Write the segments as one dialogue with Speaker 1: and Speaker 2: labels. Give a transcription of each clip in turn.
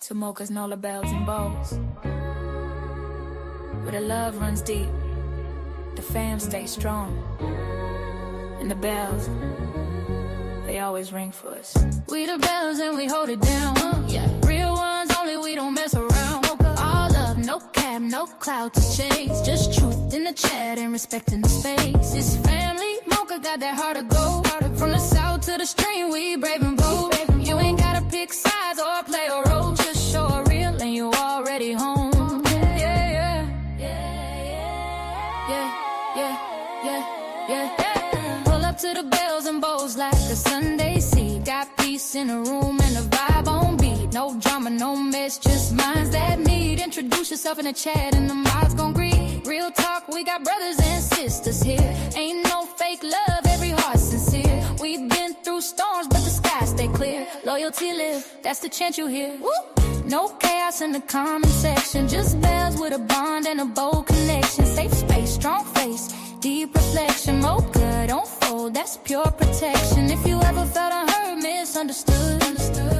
Speaker 1: To Moca's Nola bells and bows, where the love runs deep, the fam stays strong, and the bells, they always ring for us. We the bells and we hold it down, yeah. Real ones only, we don't mess around. All love, no cap, no clout to chase, just truth in the chat and respecting the space. It's family, Moca got that heart of gold. From the south to the stream, we brave and bold. You ain't gotta pick sides or play a role, just show a real and you already home. Yeah. Pull up to the bells and bows like a Sunday seed. Got peace in the room and the vibe on beat. No drama, no mess, just minds that meet. Introduce yourself in the chat and the mods gon' greet. Real talk, we got brothers and sisters here. Ain't no fake love, every heart sincere. We've been through storms, but the skies stay clear. Loyalty live, that's the chant you hear. Woo! No chaos in the comment section, just bells with a bond and a bold connection. Safe space, strong face, deep reflection. Mocha, don't fold, that's pure protection. If you ever felt unheard, misunderstood,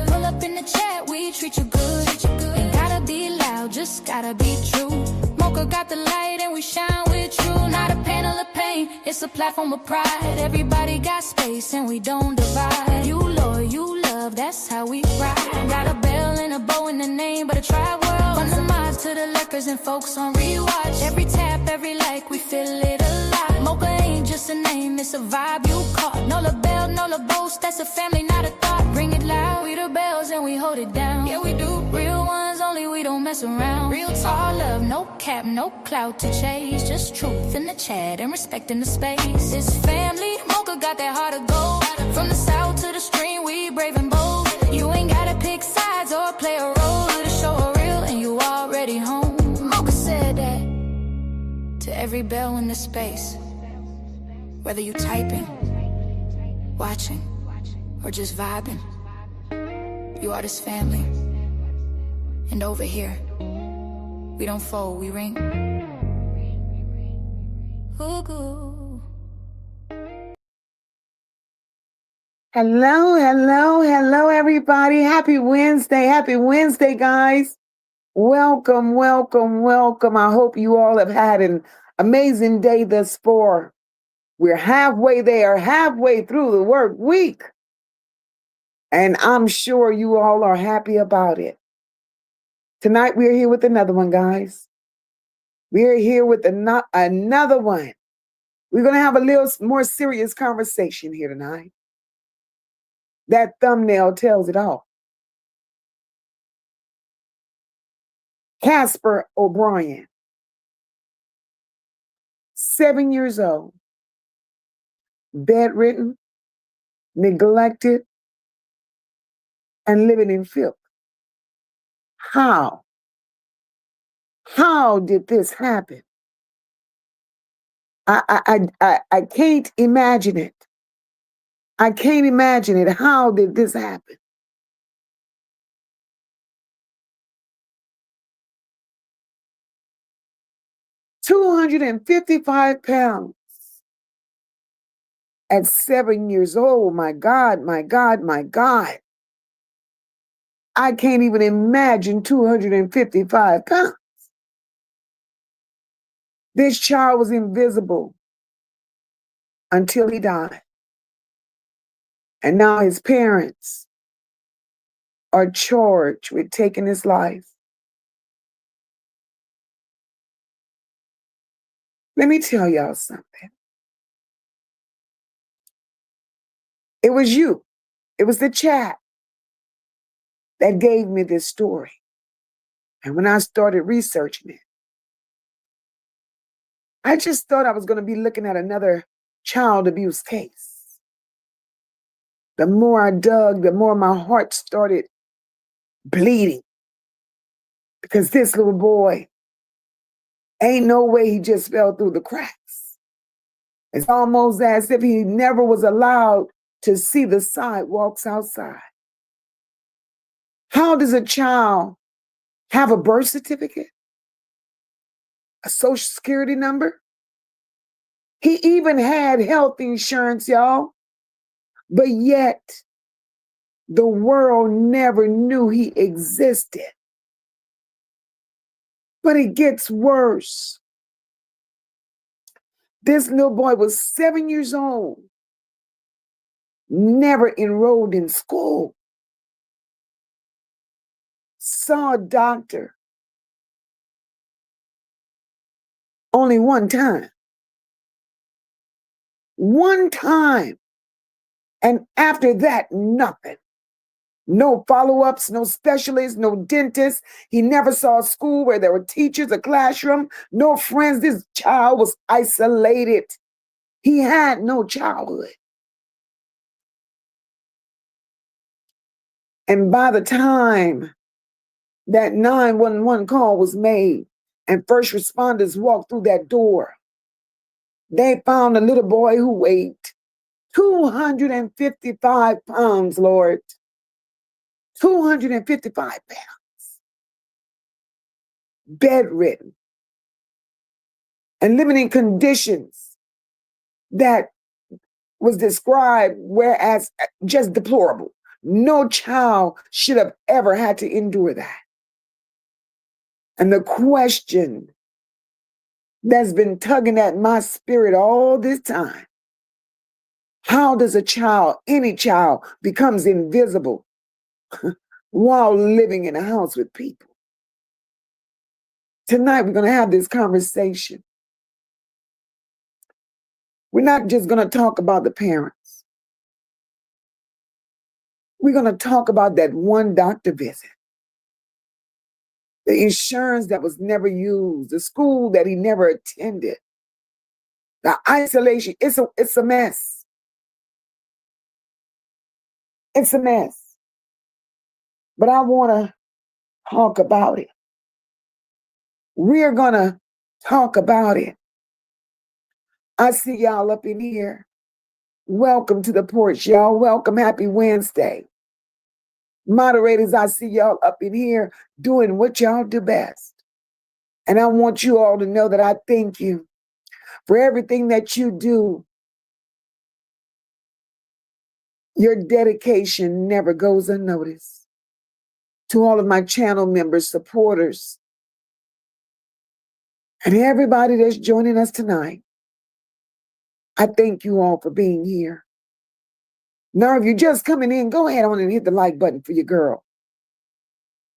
Speaker 1: pull up in the chat, we treat you good. Ain't gotta be loud, just gotta be true. Mocha got the light and we shine with you. Not a panel of pain, it's a platform of pride. Everybody got space and we don't divide. You loyal, you love, that's how we ride. Got a bell and a bow in the name, but a tribe world. From the mods to the lurkers and folks on rewatch. Every tap, every like, we feel it alive. Mocha ain't just a name, it's a vibe you caught. No la bell, no la boast, that's a family, not a thought. Bring it loud, we the bells and we hold it down. Yeah, we do. Real ones only, we don't mess around. Real talk, all love, no cap, no clout to chase. Just truth in the chat and respecting the space. It's family, Mocha got that heart of gold. From the south to the stream, we brave and bold. You ain't gotta pick sides or play a role to show a real and you already home. Mocha said that to every bell in the space. Whether you typing, watching, or just vibing, you are this family. And over here, we don't fold, we ring. Ooh.
Speaker 2: Hello, everybody. Happy Wednesday, guys. Welcome. I hope you all have had an amazing day thus far. We're halfway through the work week. And I'm sure you all are happy about it. Tonight, we're here with another one, guys. We're here with another one. We're going to have a little more serious conversation here tonight. That thumbnail tells it all. Casper O'Brien, 7 years old, bedridden, neglected, and living in filth. How? How did this happen? I can't imagine it. I can't imagine it. How did this happen? £255 at 7 years old. My God. I can't even imagine 255 pounds. This child was invisible until he died. And now his parents are charged with taking his life. Let me tell y'all something. It was you. It was the chat that gave me this story. And when I started researching it, I just thought I was going to be looking at another child abuse case. The more I dug, the more my heart started bleeding. Because this little boy, ain't no way he just fell through the cracks. It's almost as if he never was allowed to see the sidewalks outside. How does a child have a birth certificate? A social security number? He even had health insurance, y'all. But yet, The world never knew he existed. But it gets worse. This little boy was 7 years old, never enrolled in school, saw a doctor only one time. One time. And after that, nothing. No follow-ups, no specialists, no dentists. He never saw a school where there were teachers, a classroom, no friends. This child was isolated. He had no childhood. And by the time that 911 call was made and first responders walked through that door, they found a little boy who weighed 255 pounds, Lord. 255 pounds. Bedridden. And living in conditions that was described whereas just deplorable. No child should have ever had to endure that. And the question that's been tugging at my spirit all this time, how does a child, any child, becomes invisible while living in a house with people? Tonight, we're going to have this conversation. We're not just going to talk about the parents. We're going to talk about that one doctor visit, the insurance that was never used, the school that he never attended, the isolation. It's a mess. It's a mess. But I want to talk about it. We're going to talk about it. I see y'all up in here. Welcome to the porch, y'all. Welcome. Happy Wednesday. Moderators, I see y'all up in here doing what y'all do best. And I want you all to know that I thank you for everything that you do. Your dedication never goes unnoticed. To all of my channel members, supporters, and everybody that's joining us tonight, I thank you all for being here. Now, if you're just coming in, go ahead on and hit the like button for your girl.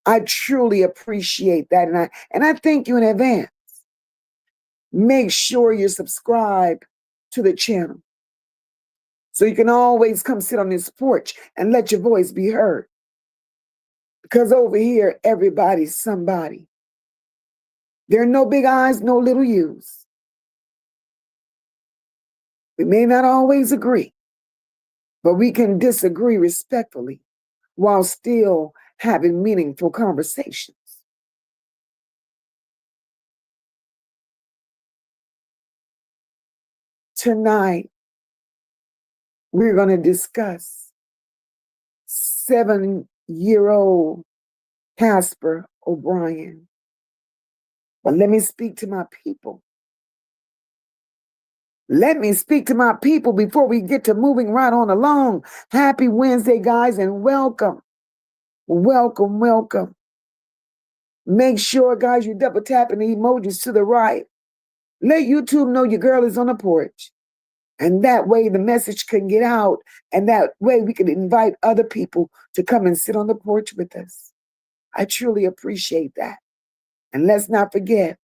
Speaker 2: I truly appreciate that, and I thank you in advance. Make sure you're subscribed to the channel so you can always come sit on this porch and let your voice be heard. Because over here, everybody's somebody. There are no big I's, no little U's. We may not always agree, but we can disagree respectfully while still having meaningful conversations. Tonight, we're going to discuss 7-year-old Casper O'Brien. But let me speak to my people. Let me speak to my people before we get to moving right on along. Happy Wednesday, guys, and welcome. Welcome, welcome. Make sure, guys, you're double tapping the emojis to the right. Let YouTube know your girl is on the porch. And that way the message can get out. And that way we can invite other people to come and sit on the porch with us. I truly appreciate that. And let's not forget,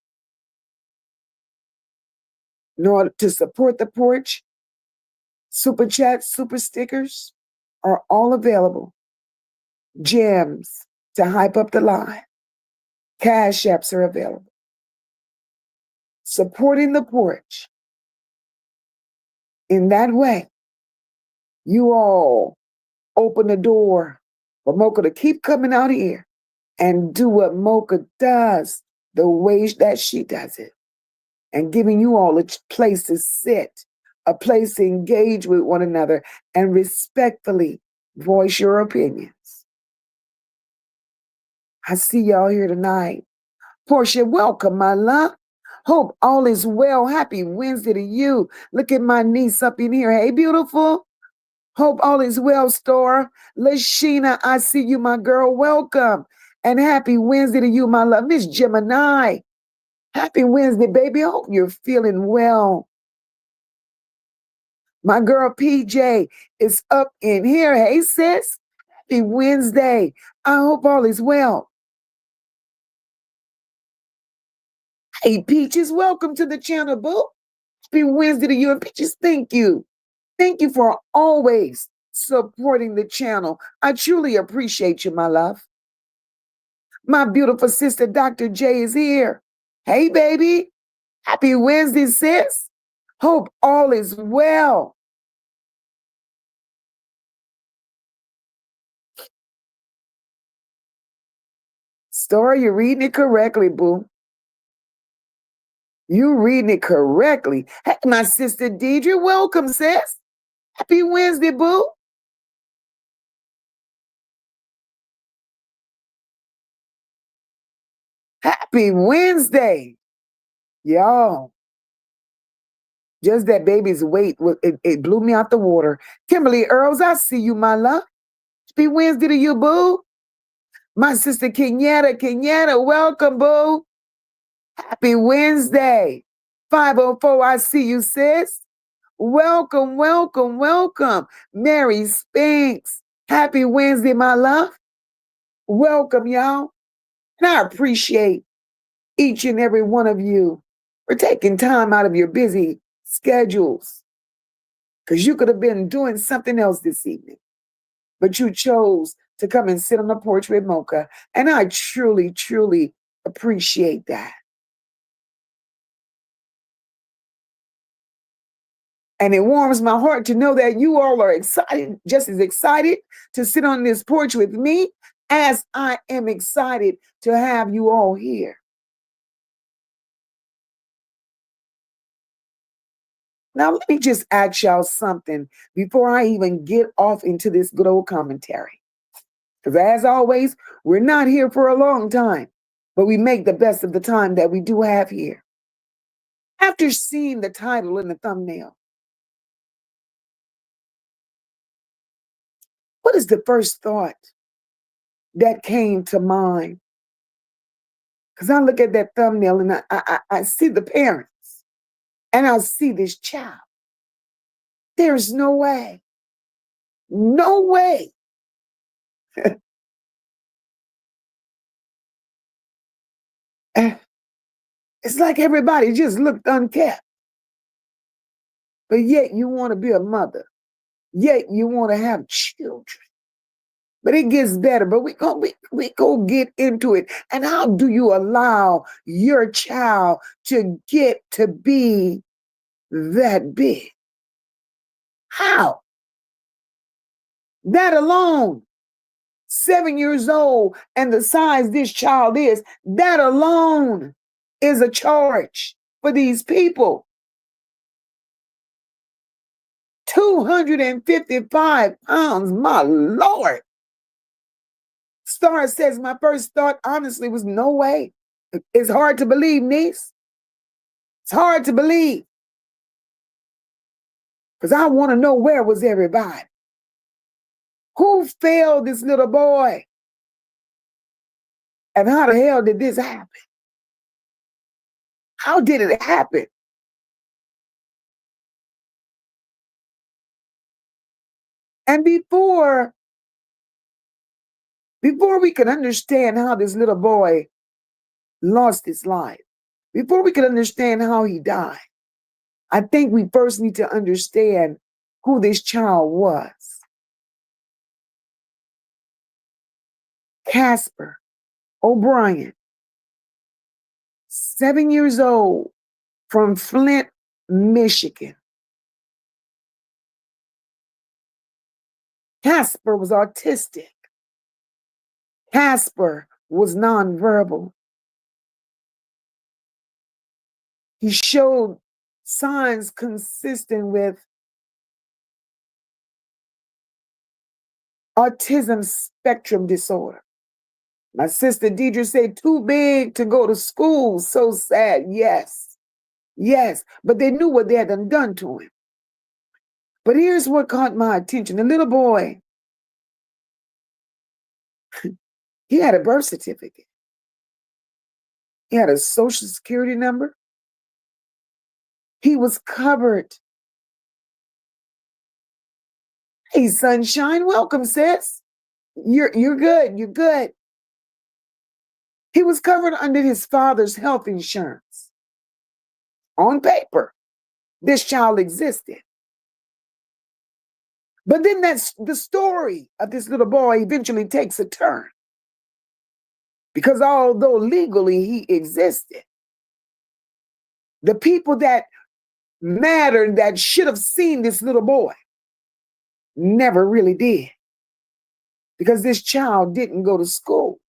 Speaker 2: in order to support the porch, super chats, super stickers are all available. Gems to hype up the line. Cash apps are available. Supporting the porch. In that way, you all open the door for Moca to keep coming out here and do what Moca does the way that she does it. And giving you all a place to sit, a place to engage with one another and respectfully voice your opinions. I see y'all here tonight. Portia, welcome, my love. Hope all is well. Happy Wednesday to you. Look at my niece up in here. Hey, beautiful. Hope all is well, Stora. Lashina, I see you, my girl. Welcome. And happy Wednesday to you, my love. Miss Gemini. Happy Wednesday, baby. I hope you're feeling well. My girl PJ is up in here. Hey, sis. Happy Wednesday. I hope all is well. Hey, Peaches, welcome to the channel, boo. Happy Wednesday to you. And Peaches, thank you. Thank you for always supporting the channel. I truly appreciate you, my love. My beautiful sister, Dr. J, is here. Hey, baby. Happy Wednesday, sis. Hope all is well. Story, you're reading it correctly, boo. You reading it correctly. Hey, my sister Deidre, welcome, sis. Happy Wednesday, boo. Happy Wednesday. Y'all. Just that baby's weight, it blew me out the water. Kimberly Earls, I see you, my love. Happy Wednesday to you, boo. My sister Kenyatta, welcome, boo. Happy Wednesday. 504, I see you, sis. Welcome, welcome, welcome. Mary Spinks. Happy Wednesday, my love. Welcome, y'all. And I appreciate each and every one of you for taking time out of your busy schedules, because you could have been doing something else this evening, but you chose to come and sit on the porch with Mocha. And I truly, truly appreciate that. And it warms my heart to know that you all are excited, just as excited to sit on this porch with me as I am excited to have you all here. Now, let me just ask y'all something before I even get off into this good old commentary. Because as always, we're not here for a long time, but we make the best of the time that we do have here. After seeing the title and the thumbnail, what is the first thought that came to mind? Because I look at that thumbnail and I see the parents and I see this child. There's no way. No way. It's like everybody just looked unkept. But yet you want to be a mother. Yet you want to have children. But it gets better. But we go get into it. And how do you allow your child to get to be that big? How? That alone, 7 years old, and the size this child is, that alone is a charge for these people. 255 pounds, my Lord. Star says, my first thought, honestly, was no way. It's hard to believe, niece. It's hard to believe. Because I want to know, where was everybody? Who failed this little boy? And how the hell did this happen? How did it happen? And before we can understand how this little boy lost his life, before we can understand how he died, I think we first need to understand who this child was. Casper O'Brien, 7 years old, from Flint, Michigan. Casper was autistic. Casper was nonverbal. He showed signs consistent with autism spectrum disorder. My sister Deidre said, too big to go to school. So sad. Yes. Yes. But they knew what they had done to him. But here's what caught my attention. The little boy, he had a birth certificate. He had a social security number. He was covered. Hey, sunshine, welcome, sis. You're good. You're good. He was covered under his father's health insurance. On paper, this child existed. But then the story of this little boy eventually takes a turn. Because although legally he existed, the people that mattered, that should have seen this little boy, never really did. Because this child didn't go to school.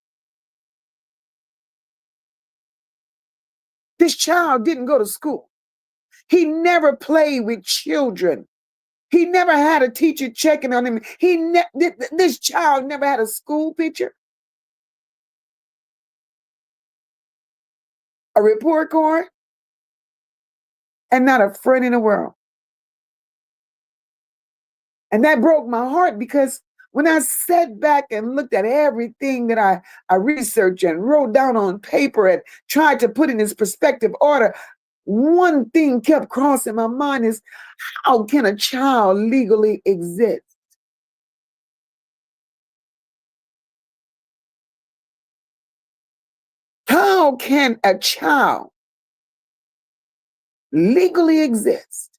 Speaker 2: This child didn't go to school. He never played with children. He never had a teacher checking on him. This child never had a school picture, a report card, and not a friend in the world. And that broke my heart because when I sat back and looked at everything that I researched and wrote down on paper and tried to put in its perspective order, one thing kept crossing my mind is, how can a child legally exist? How can a child legally exist,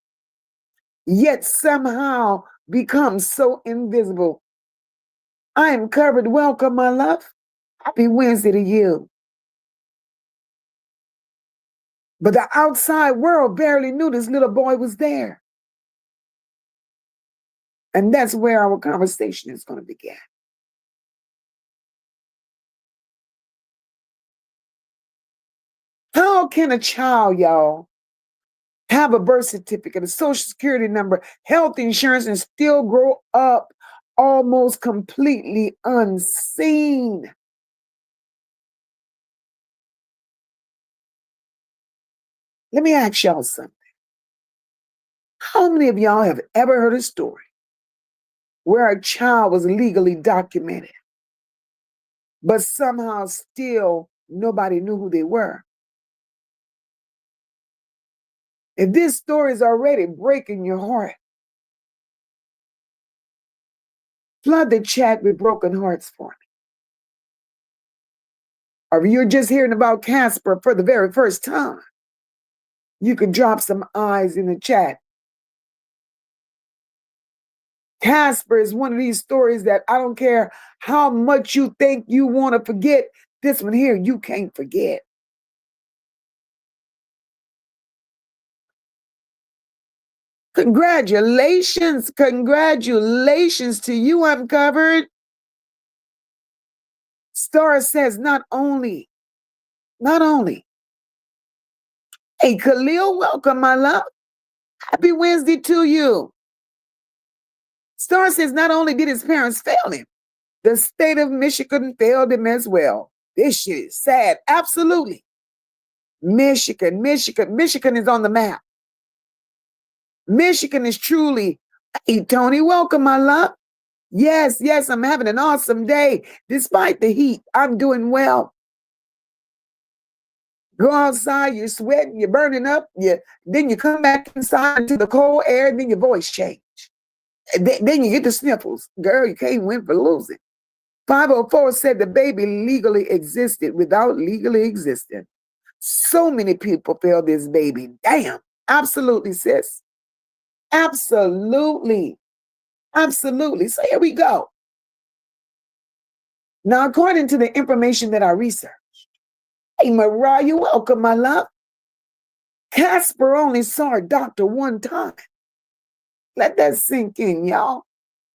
Speaker 2: yet somehow become so invisible? I am covered. Welcome, my love. Happy Wednesday to you. But the outside world barely knew this little boy was there. And that's where our conversation is going to begin. How can a child, y'all, have a birth certificate, a social security number, health insurance, and still grow up almost completely unseen? Let me ask y'all something. How many of y'all have ever heard a story where a child was legally documented, but somehow still nobody knew who they were? If this story is already breaking your heart, flood the chat with broken hearts for me. Or if you're just hearing about Casper for the very first time, you could drop some eyes in the chat. Casper is one of these stories that I don't care how much you think you want to forget, this one here, you can't forget. Congratulations to you, Uncovered. Star says not only. Hey, Khalil, welcome, my love. Happy Wednesday to you. Star says not only did his parents fail him, the state of Michigan failed him as well. This shit is sad. Absolutely. Michigan is on the map. Michigan is truly, hey, Tony, welcome, my love. Yes, I'm having an awesome day. Despite the heat, I'm doing well. Go outside, you're sweating, you're burning up, then you come back inside into the cold air, and then your voice change. Then you get the sniffles. Girl, you can't win for losing. 504 said the baby legally existed without legally existing. So many people failed this baby. Damn. Absolutely, sis. Absolutely. So here we go. Now, according to the information that I researched, hey, Mariah, welcome, my love. Casper only saw a doctor one time. Let that sink in, y'all.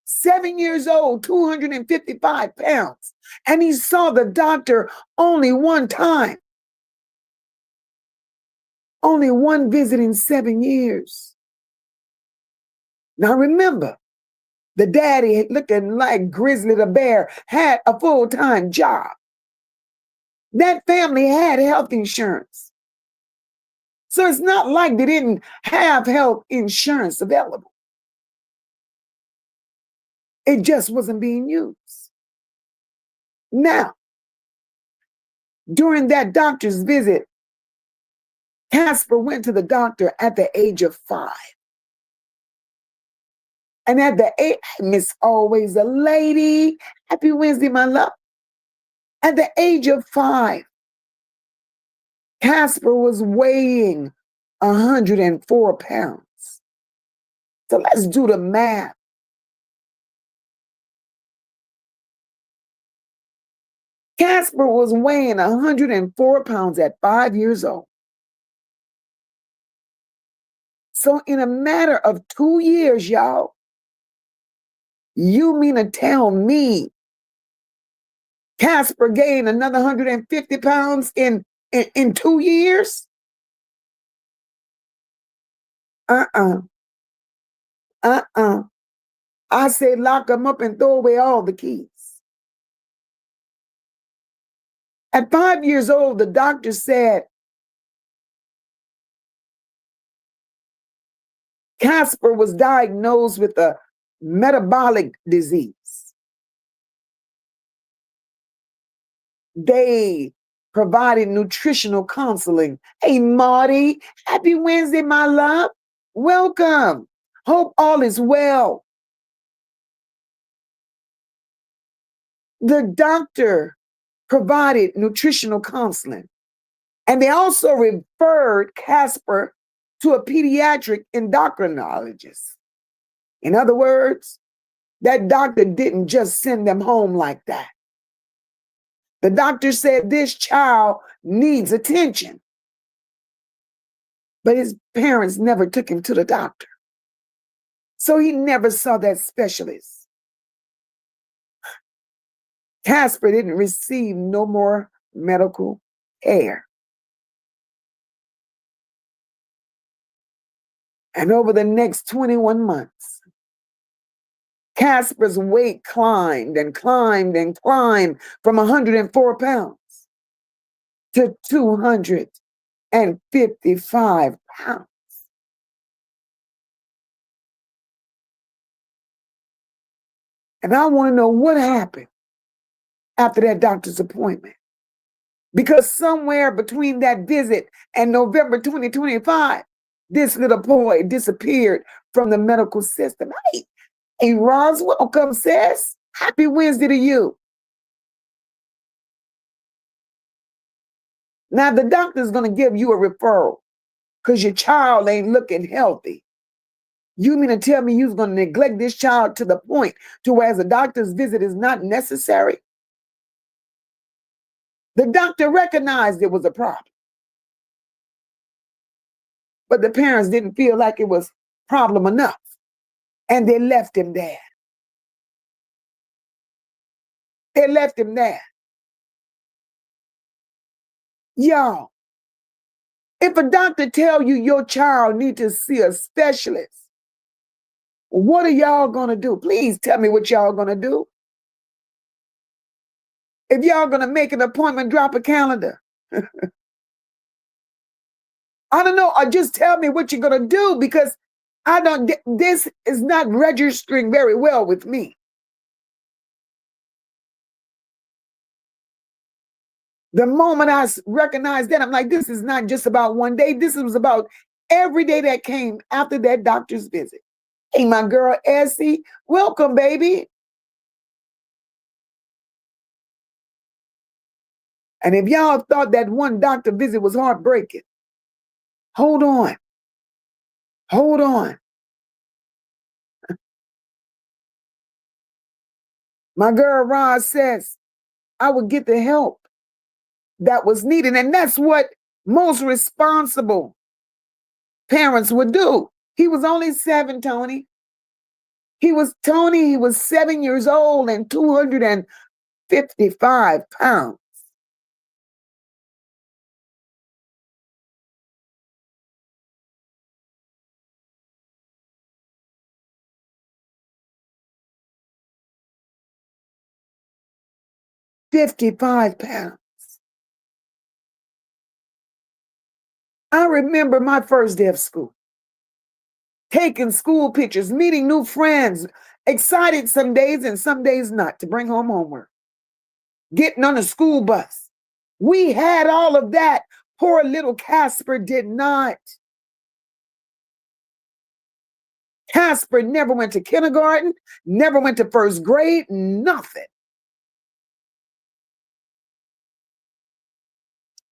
Speaker 2: 7 years old, 255 pounds. And he saw the doctor only one time. Only one visit in 7 years. Now remember, the daddy, looking like Grizzly the Bear, had a full-time job. That family had health insurance. So it's not like they didn't have health insurance available. It just wasn't being used. Now, during that doctor's visit, Casper went to the doctor at the age of 5. And at the age, Miss Always a Lady, happy Wednesday, my love. At the age of 5, Casper was weighing 104 pounds. So let's do the math. Casper was weighing 104 pounds at 5 years old. So in a matter of 2 years, y'all, you mean to tell me Casper gained another 150 pounds in 2 years? I say lock him up and throw away all the keys. At 5 years old, the doctor said Casper was diagnosed with a metabolic disease. They provided nutritional counseling. Hey, Marty, happy Wednesday, my love. Welcome. Hope all is well. The doctor provided nutritional counseling, and they also referred Casper to a pediatric endocrinologist. In other words, that doctor didn't just send them home like that. The doctor said this child needs attention. But his parents never took him to the doctor. So he never saw that specialist. Casper didn't receive no more medical care. And over the next 21 months, Casper's weight climbed and climbed and climbed from 104 pounds to 255 pounds. And I want to know what happened after that doctor's appointment. Because somewhere between that visit and November 2025, this little boy disappeared from the medical system. Hey, Roz, welcome, sis. Happy Wednesday to you. Now, the doctor's going to give you a referral because your child ain't looking healthy. You mean to tell me you're going to neglect this child to the point to where the doctor's visit is not necessary? The doctor recognized it was a problem. But the parents didn't feel like it was problem enough. And they left him there. They left him there. Y'all, if a doctor tell you your child needs to see a specialist, what are y'all going to do? Please tell me what y'all going to do. If y'all going to make an appointment, drop a calendar. I don't know, or just tell me what you're going to do, because this is not registering very well with me. The moment I recognized that, I'm like, this is not just about one day. This was about every day that came after that doctor's visit. Hey, my girl, Essie, welcome, baby. And if y'all thought that one doctor visit was heartbreaking, hold on. Hold on. My girl, Roz, says I would get the help that was needed. And that's what most responsible parents would do. He was only 7, Tony. He was 7 years old and 255 pounds. £55. I remember my first day of school, taking school pictures, meeting new friends, Excited some days and some days not to bring home homework. Getting on a school bus. We had all of that. Poor little Casper did not. Casper never went to kindergarten, never went to first grade, nothing.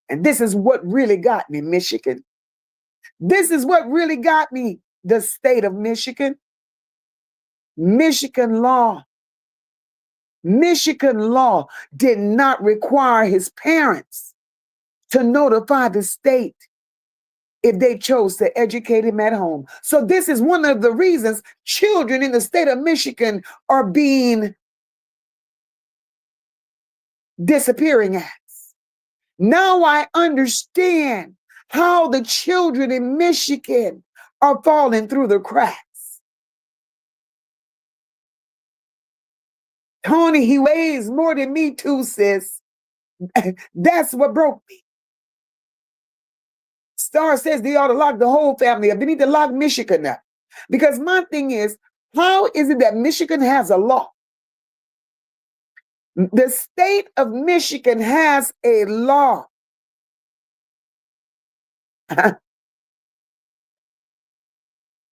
Speaker 2: And this is what really got me, Michigan. This is what really got me, the state of Michigan. Michigan law did not require his parents to notify the state if they chose to educate him at home. So this is one of the reasons children in the state of Michigan are being disappearing acts. Now I understand how the children in Michigan are falling through the cracks. Tony, he weighs more than me too, sis. That's what broke me. Star says they ought to lock the whole family up. They need to lock Michigan up. Because my thing is, how is it that Michigan has a law? The state of Michigan has a law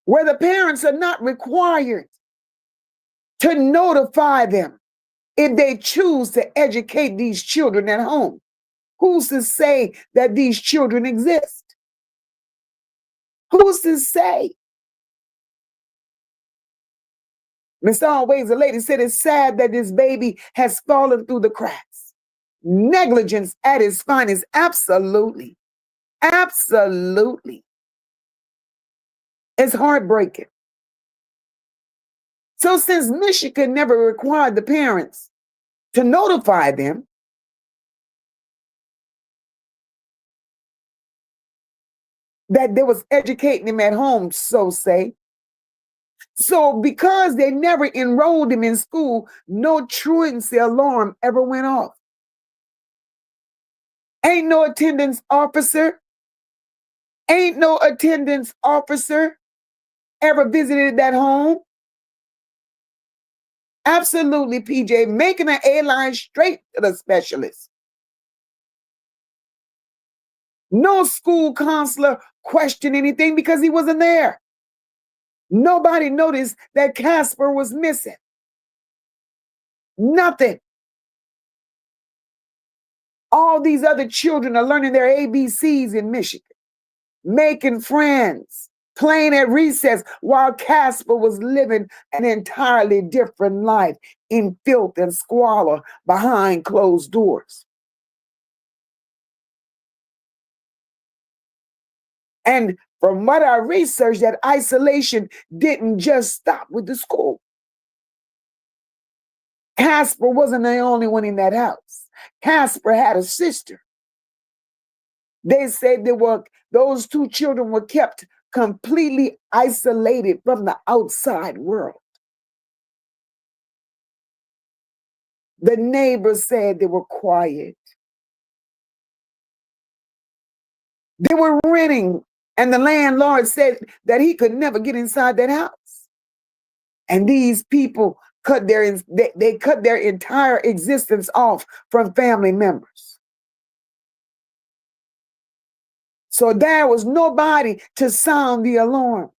Speaker 2: where the parents are not required to notify them if they choose to educate these children at home. Who's to say that these children exist? Who's to say? Miss Always, the lady said it's sad that this baby has fallen through the cracks. Negligence at its finest. Absolutely. Absolutely. It's heartbreaking. So since Michigan never required the parents to notify them, that they was educating them at home, so say. So because they never enrolled him in school, no truancy alarm ever went off. Ain't no attendance officer ever visited that home. Absolutely, PJ, making an A-line straight to the specialist. No school counselor questioned anything because he wasn't there. Nobody noticed that Casper was missing. Nothing. All these other children are learning their ABCs in Michigan, making friends, playing at recess, while Casper was living an entirely different life in filth and squalor behind closed doors. And from what I researched, that isolation didn't just stop with the school. Casper wasn't the only one in that house. Casper had a sister. They said those two children were kept completely isolated from the outside world. The neighbors said they were quiet. They were renting, and the landlord said that he could never get inside that house. And these people cut their entire existence off from family members. So there was nobody to sound the alarm.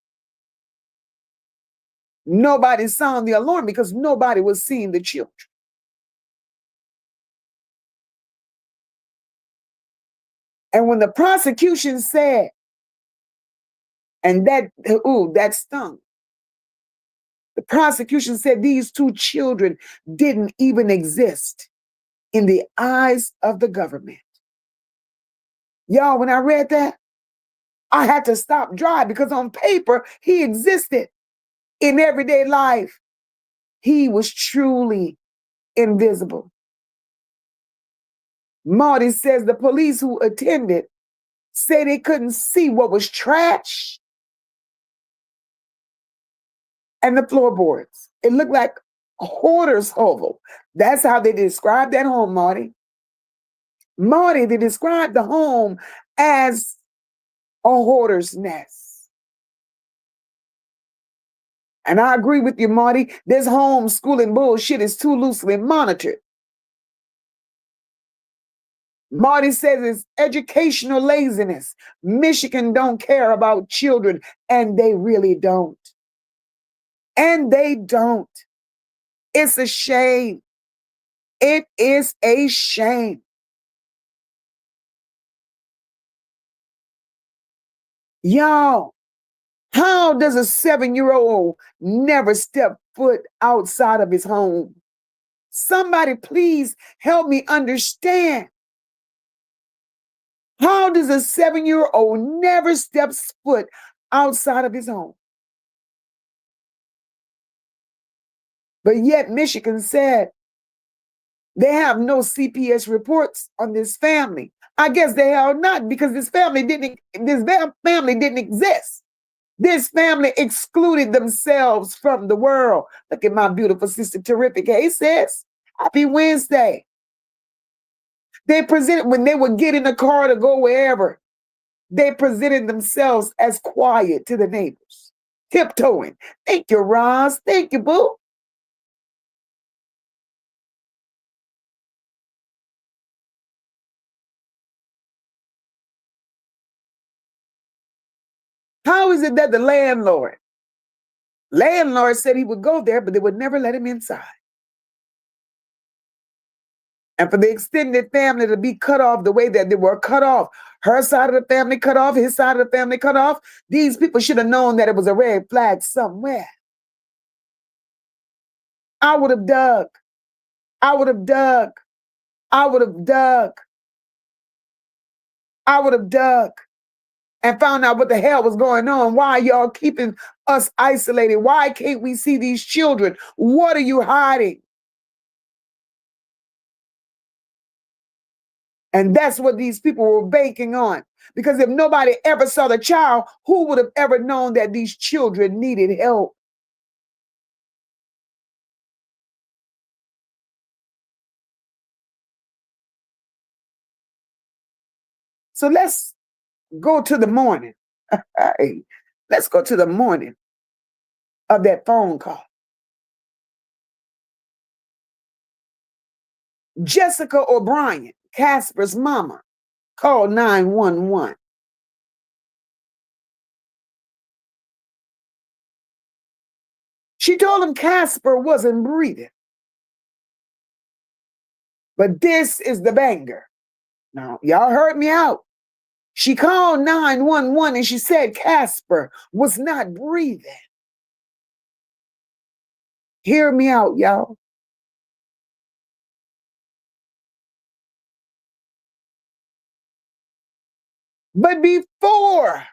Speaker 2: Nobody sounded the alarm because nobody was seeing the children. And when the prosecution said, and that stung. The prosecution said these two children didn't even exist in the eyes of the government. Y'all, when I read that, I had to stop dry because on paper, he existed. In everyday life, he was truly invisible. Marty says the police who attended say they couldn't see what was trash and the floorboards. It looked like a hoarder's hovel. That's how they described that home, Marty. Marty, they described the home as a hoarder's nest. And I agree with you, Marty. This homeschooling bullshit is too loosely monitored. Marty says it's educational laziness. Michigan don't care about children, and they really don't. And they don't. It's a shame. It is a shame. Y'all, how does a 7-year-old never step foot outside of his home? Somebody please help me understand. How does a 7-year-old never steps foot outside of his home? But yet Michigan said they have no CPS reports on this family. I guess they are not, because this family didn't exist. This family excluded themselves from the world. Look at my beautiful sister, Terrific. Hey, sis. Happy Wednesday. They presented, when they would get in the car to go wherever, they presented themselves as quiet to the neighbors, tiptoeing. Thank you, Roz. Thank you, boo. How is it that the landlord said he would go there, but they would never let him inside? And for the extended family to be cut off the way that they were cut off, her side of the family cut off, his side of the family cut off, these people should have known that it was a red flag somewhere. I would have dug. I would have dug. I would have dug. I would have dug and found out what the hell was going on. Why y'all keeping us isolated? Why can't we see these children? What are you hiding? And that's what these people were banking on. Because if nobody ever saw the child, who would have ever known that these children needed help? So let's go to the morning. Hey, let's go to the morning of that phone call. Jessica O'Brien, Casper's mama, called 911. She told him Casper wasn't breathing. But this is the banger. Now, y'all heard me out. She called 911 and she said Casper was not breathing. Hear me out, y'all. But before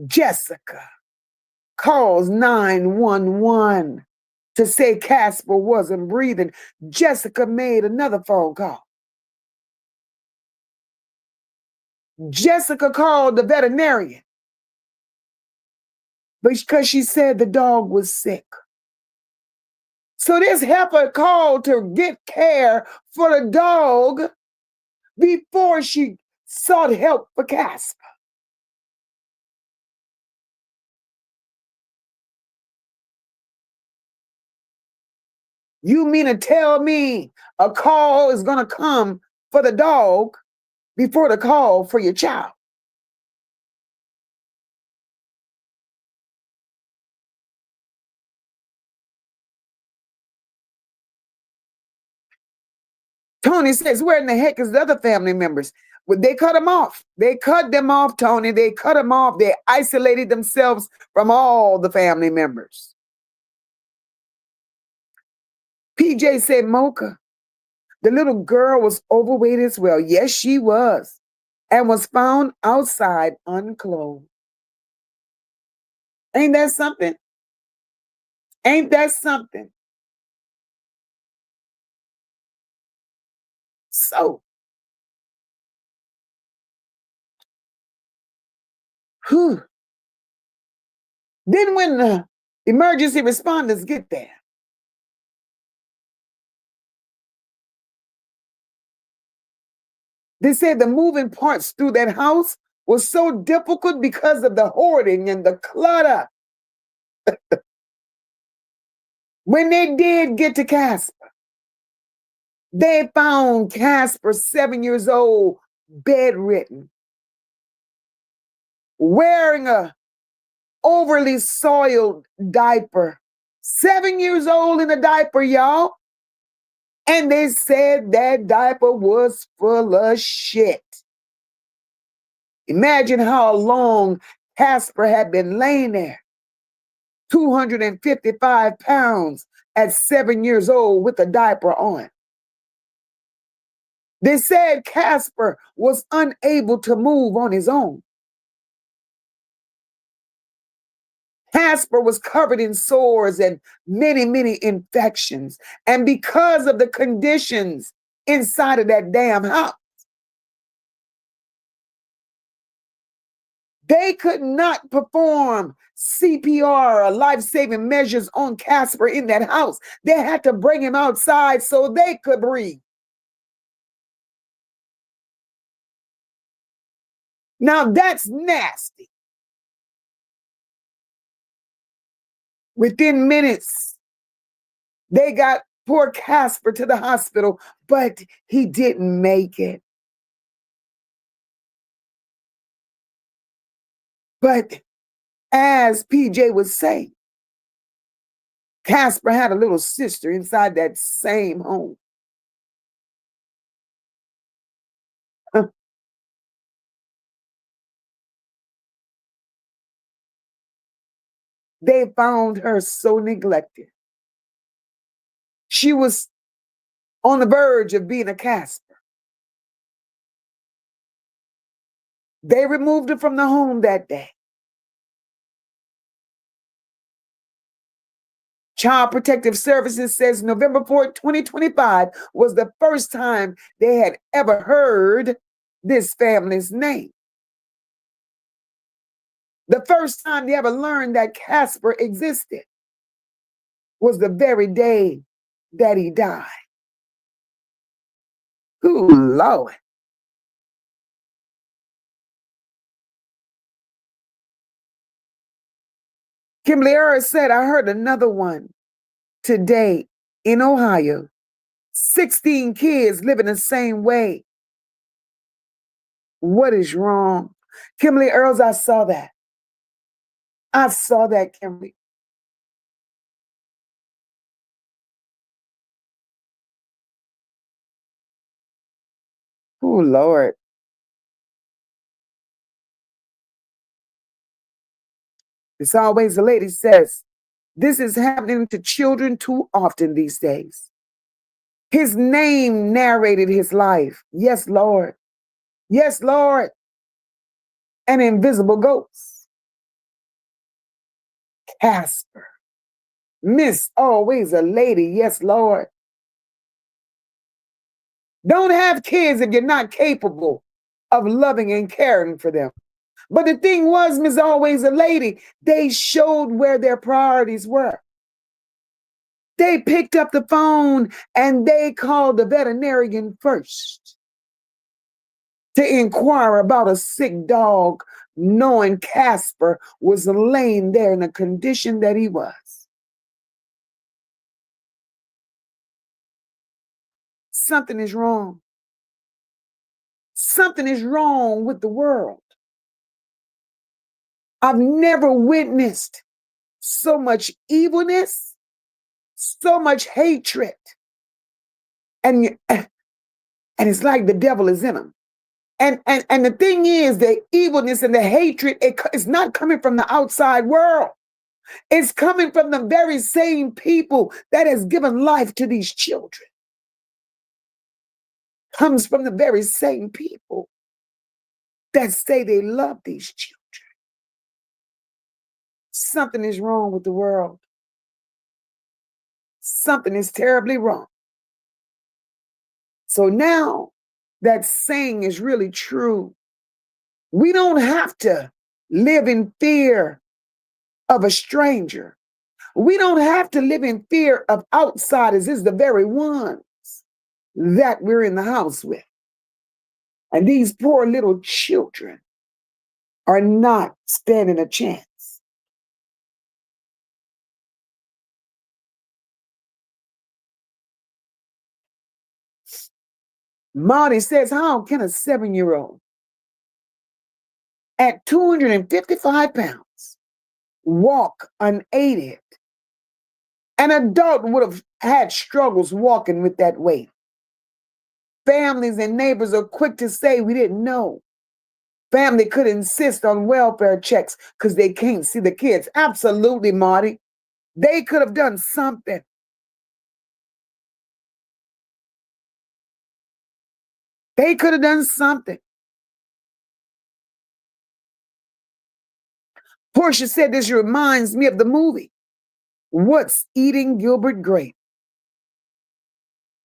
Speaker 2: Jessica calls 911 to say Casper wasn't breathing, Jessica made another phone call. Jessica called the veterinarian because she said the dog was sick. So this heifer called to get care for the dog before she sought help for Casper. You mean to tell me a call is going to come for the dog before the call for your child? Tony says, where in the heck is the other family members? Well, they cut them off. They cut them off, Tony. They cut them off. They isolated themselves from all the family members. PJ said, Moca, the little girl was overweight as well. Yes, she was. And was found outside unclothed. Ain't that something? Ain't that something? So, whew. Then when the emergency responders get there, they said the moving parts through that house was so difficult because of the hoarding and the clutter. When they did get to Casper, they found Casper 7 years old, bedridden, wearing a overly soiled diaper. 7 years old in a diaper, y'all. And they said that diaper was full of shit. Imagine how long Casper had been laying there. 255 pounds at 7 years old with a diaper on. They said Casper was unable to move on his own. Casper was covered in sores and many, many infections. And because of the conditions inside of that damn house, they could not perform CPR or life-saving measures on Casper in that house. They had to bring him outside so they could breathe. Now that's nasty. Within minutes, they got poor Casper to the hospital, but he didn't make it. But as PJ would say, Casper had a little sister inside that same home. They found her so neglected. She was on the verge of being a Casper. They removed her from the home that day. Child Protective Services says November 4th, 2025 was the first time they had ever heard this family's name. The first time they ever learned that Casper existed was the very day that he died. Ooh, Lord. Kimberly Earl said, I heard another one today in Ohio. 16 kids living the same way. What is wrong? Kimberly Earls, I saw that. I saw that, Kimberly. Oh, Lord. It's always the lady says, this is happening to children too often these days. His name narrated his life. Yes, Lord. Yes, Lord. An invisible ghost. Casper. Miss always a lady. Yes, Lord. Don't have kids if you're not capable of loving and caring for them. But the thing was, Miss Always a Lady, they showed where their priorities were. They picked up the phone and they called the veterinarian first to inquire about a sick dog, knowing Casper was laying there in the condition that he was. Something is wrong. Something is wrong with the world. I've never witnessed so much evilness, so much hatred. And it's like the devil is in them. And the thing is, the evilness and the hatred, it's not coming from the outside world. It's coming from the very same people that has given life to these children. Comes from the very same people that say they love these children. Something is wrong with the world. Something is terribly wrong. So now that saying is really true. We don't have to live in fear of a stranger. We don't have to live in fear of outsiders. It's the very ones that we're in the house with. And these poor little children are not standing a chance. Marty says, how can a 7-year-old at 255 pounds walk unaided? An adult would have had struggles walking with that weight. Families and neighbors are quick to say we didn't know. Family could insist on welfare checks because they can't see the kids. Absolutely, Marty. They could have done something. They could have done something. Portia said this reminds me of the movie, What's Eating Gilbert Grape?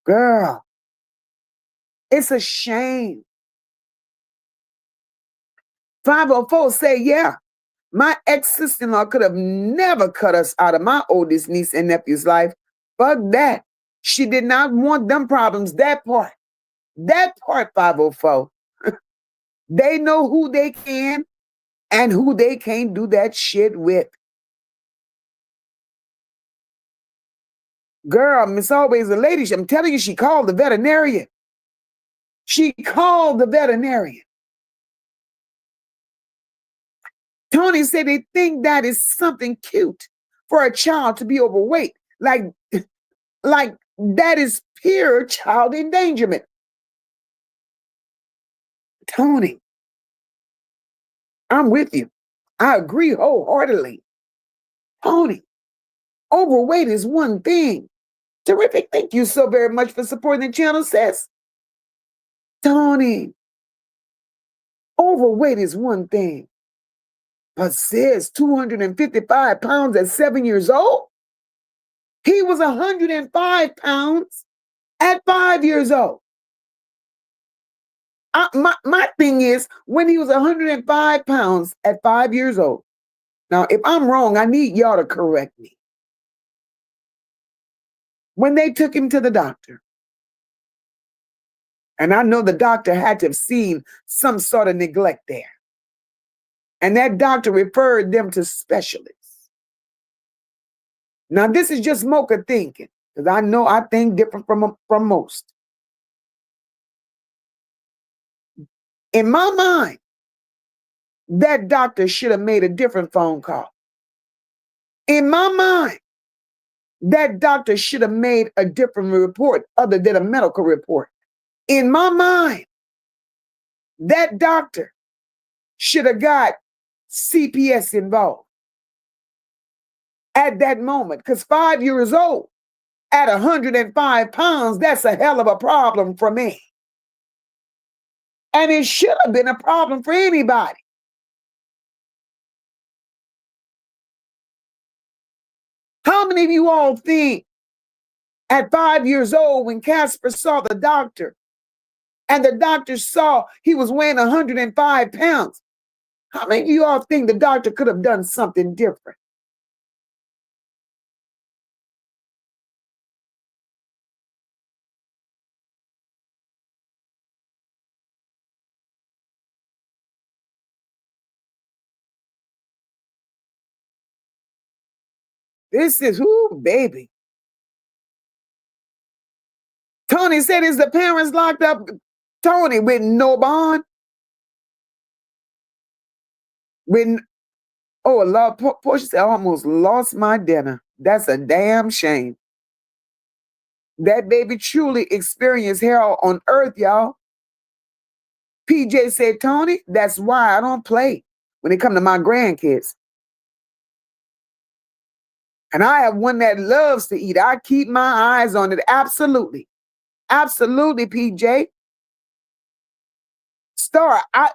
Speaker 2: Girl, it's a shame. 504 say, yeah, my ex-sister-in-law could have never cut us out of my oldest niece and nephew's life. Fuck that. She did not want them problems. That part, 504. They know who they can and who they can't do that shit with. Girl, Miss Always a Lady, I'm telling you, she called the veterinarian. She called the veterinarian. Tony said they think that is something cute for a child to be overweight. Like that is pure child endangerment. Tony, I'm with you. I agree wholeheartedly. Tony, overweight is one thing. Terrific. Thank you so very much for supporting the channel, sis. Tony, overweight is one thing. But sis, 255 pounds at 7 years old? He was 105 pounds at 5 years old. My thing is, when he was 105 pounds at 5 years old, now if I'm wrong, I need y'all to correct me. When they took him to the doctor, and I know the doctor had to have seen some sort of neglect there, and that doctor referred them to specialists. Now, this is just Mocha thinking, because I know I think different from most. In my mind, that doctor should have made a different phone call. In my mind, that doctor should have made a different report other than a medical report. In my mind, that doctor should have got CPS involved at that moment, because 5 years old at 105 pounds, that's a hell of a problem for me. And it should have been a problem for anybody. How many of you all think at 5 years old when Casper saw the doctor and the doctor saw he was weighing 105 pounds, how many of you all think the doctor could have done something different? This is who, baby. Tony said, is the parents locked up? Tony, with no bond? Oh, Lord, Portia said, I almost lost my dinner. That's a damn shame. That baby truly experienced hell on earth, y'all. PJ said, Tony, that's why I don't play when it comes to my grandkids. And I have one that loves to eat. I keep my eyes on it. Absolutely. Absolutely, PJ. Star, I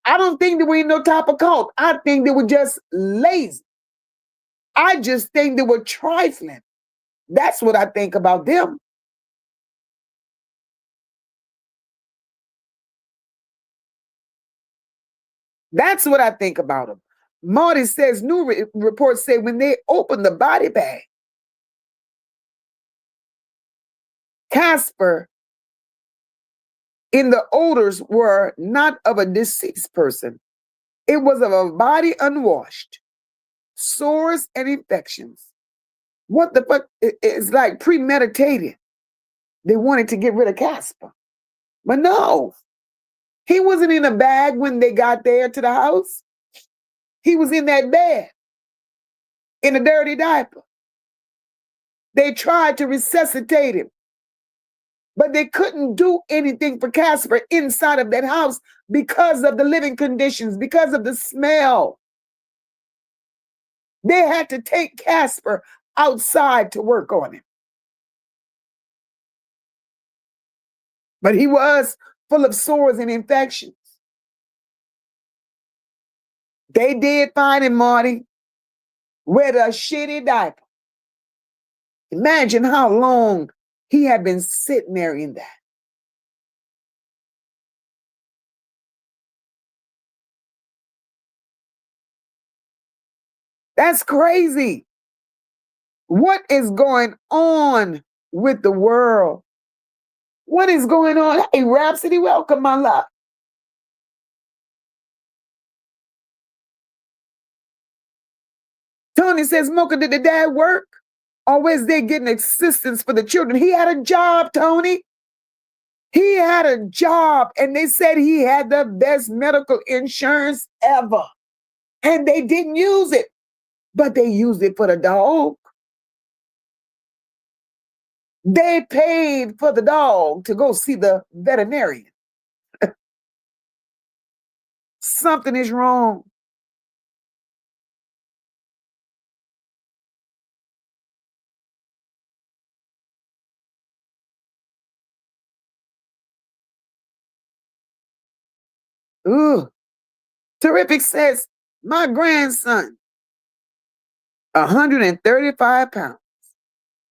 Speaker 2: don't think they were in no type of cult. I think they were just lazy. I just think they were trifling. That's what I think about them. That's what I think about them. Marty says new reports say when they opened the body bag, Casper in the odors were not of a deceased person. It was of a body unwashed, sores and infections. What the fuck? It's like premeditated. They wanted to get rid of Casper. But no, he wasn't in a bag when they got there to the house. He was in that bed in a dirty diaper. They tried to resuscitate him, but they couldn't do anything for Casper inside of that house because of the living conditions, because of the smell. They had to take Casper outside to work on him. But he was full of sores and infections. They did find him, Marty, with a shitty diaper. Imagine how long he had been sitting there in that. That's crazy. What is going on with the world? What is going on? Hey, Rhapsody, welcome, my love. Tony says, Mocha, did the dad work? Or was they getting assistance for the children? He had a job, Tony. He had a job, and they said he had the best medical insurance ever. And they didn't use it, but they used it for the dog. They paid for the dog to go see the veterinarian. Something is wrong. Ooh. Terrific says, my grandson, 135 pounds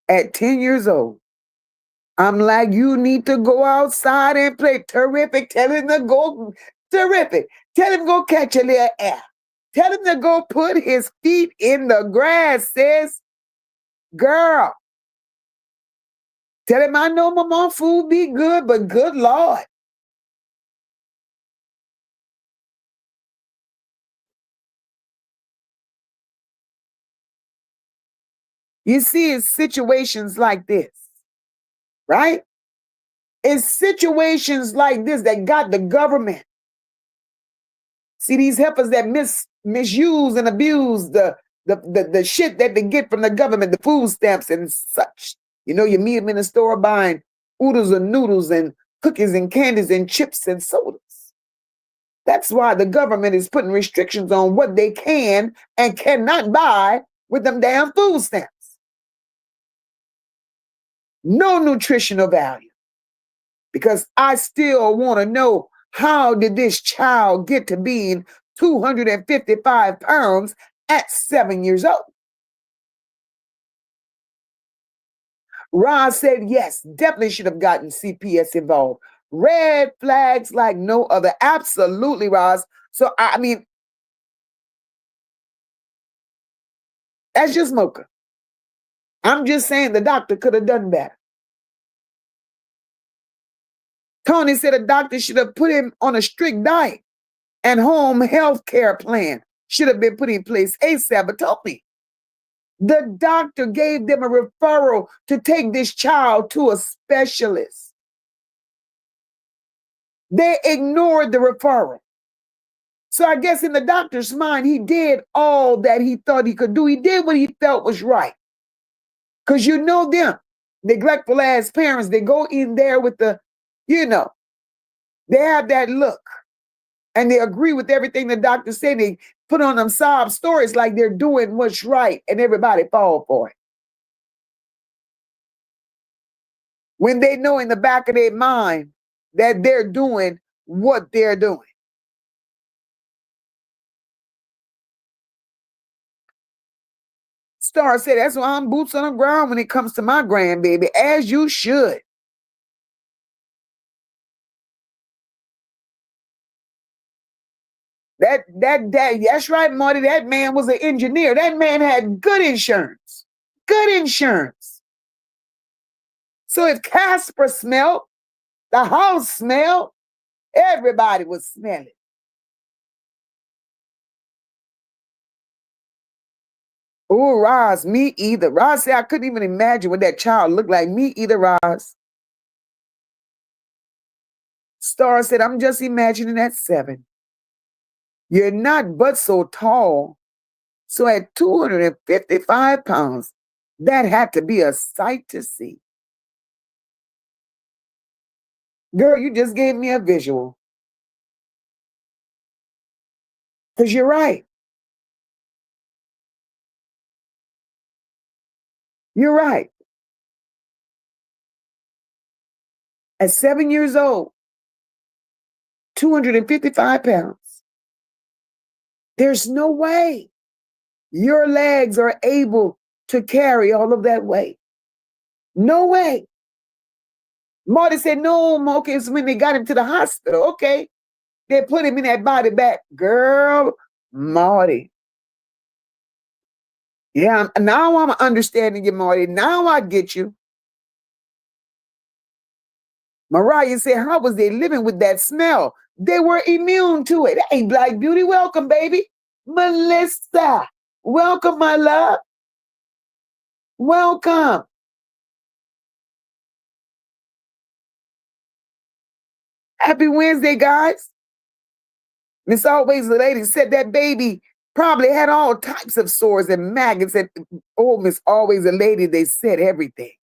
Speaker 2: at 10 years old. I'm like, you need to go outside and play. Terrific. Tell him to go. Terrific. Tell him to go catch a little air. Tell him to go put his feet in the grass, sis. Girl. Tell him I know my mom food be good, but good Lord. You see, it's situations like this, right? It's situations like this that got the government. See, these helpers that misuse and abuse the shit that they get from the government, the food stamps and such. You know, you meet them in the store buying oodles and noodles and cookies and candies and chips and sodas. That's why the government is putting restrictions on what they can and cannot buy with them damn food stamps. No nutritional value. Because I still want to know, how did this child get to being 255 pounds at 7 years old? Roz said, yes, definitely should have gotten CPS involved. Red flags like no other. Absolutely, Roz. So, I mean, that's just Mocha. I'm just saying the doctor could have done better. Tony said a doctor should have put him on a strict diet and home health care plan should have been put in place ASAP. But told me, the doctor gave them a referral to take this child to a specialist. They ignored the referral. So I guess in the doctor's mind, he did all that he thought he could do. He did what he felt was right. Because you know them, neglectful ass parents, they go in there with the, you know, they have that look and they agree with everything the doctor said. They put on them sob stories like they're doing what's right and everybody fall for it. When they know in the back of their mind that they're doing what they're doing. Star said, that's why I'm boots on the ground when it comes to my grandbaby, as you should. That's right, Marty. That man was an engineer. That man had good insurance. Good insurance. So if Casper smelled, the house smelled, everybody was smelling. Oh, Roz, me either. Roz said, I couldn't even imagine what that child looked like. Me either, Roz. Star said, I'm just imagining at 7. You're not but so tall. So at 255 pounds, that had to be a sight to see. Girl, you just gave me a visual. Because you're right. You're right. At 7 years old, 255 pounds. There's no way your legs are able to carry all of that weight. No way. Marty said, no, Moca, it's when they got him to the hospital. Okay. They put him in that body bag. Girl, Marty. Yeah, now I'm understanding you, Marty. Now I get you. Mariah said, how was they living with that smell? They were immune to it. Hey, Black Beauty, welcome, baby. Melissa, welcome, my love. Welcome. Happy Wednesday, guys. Miss Always the Lady said that baby probably had all types of sores and maggots. And oh, Miss Always a Lady, they said everything.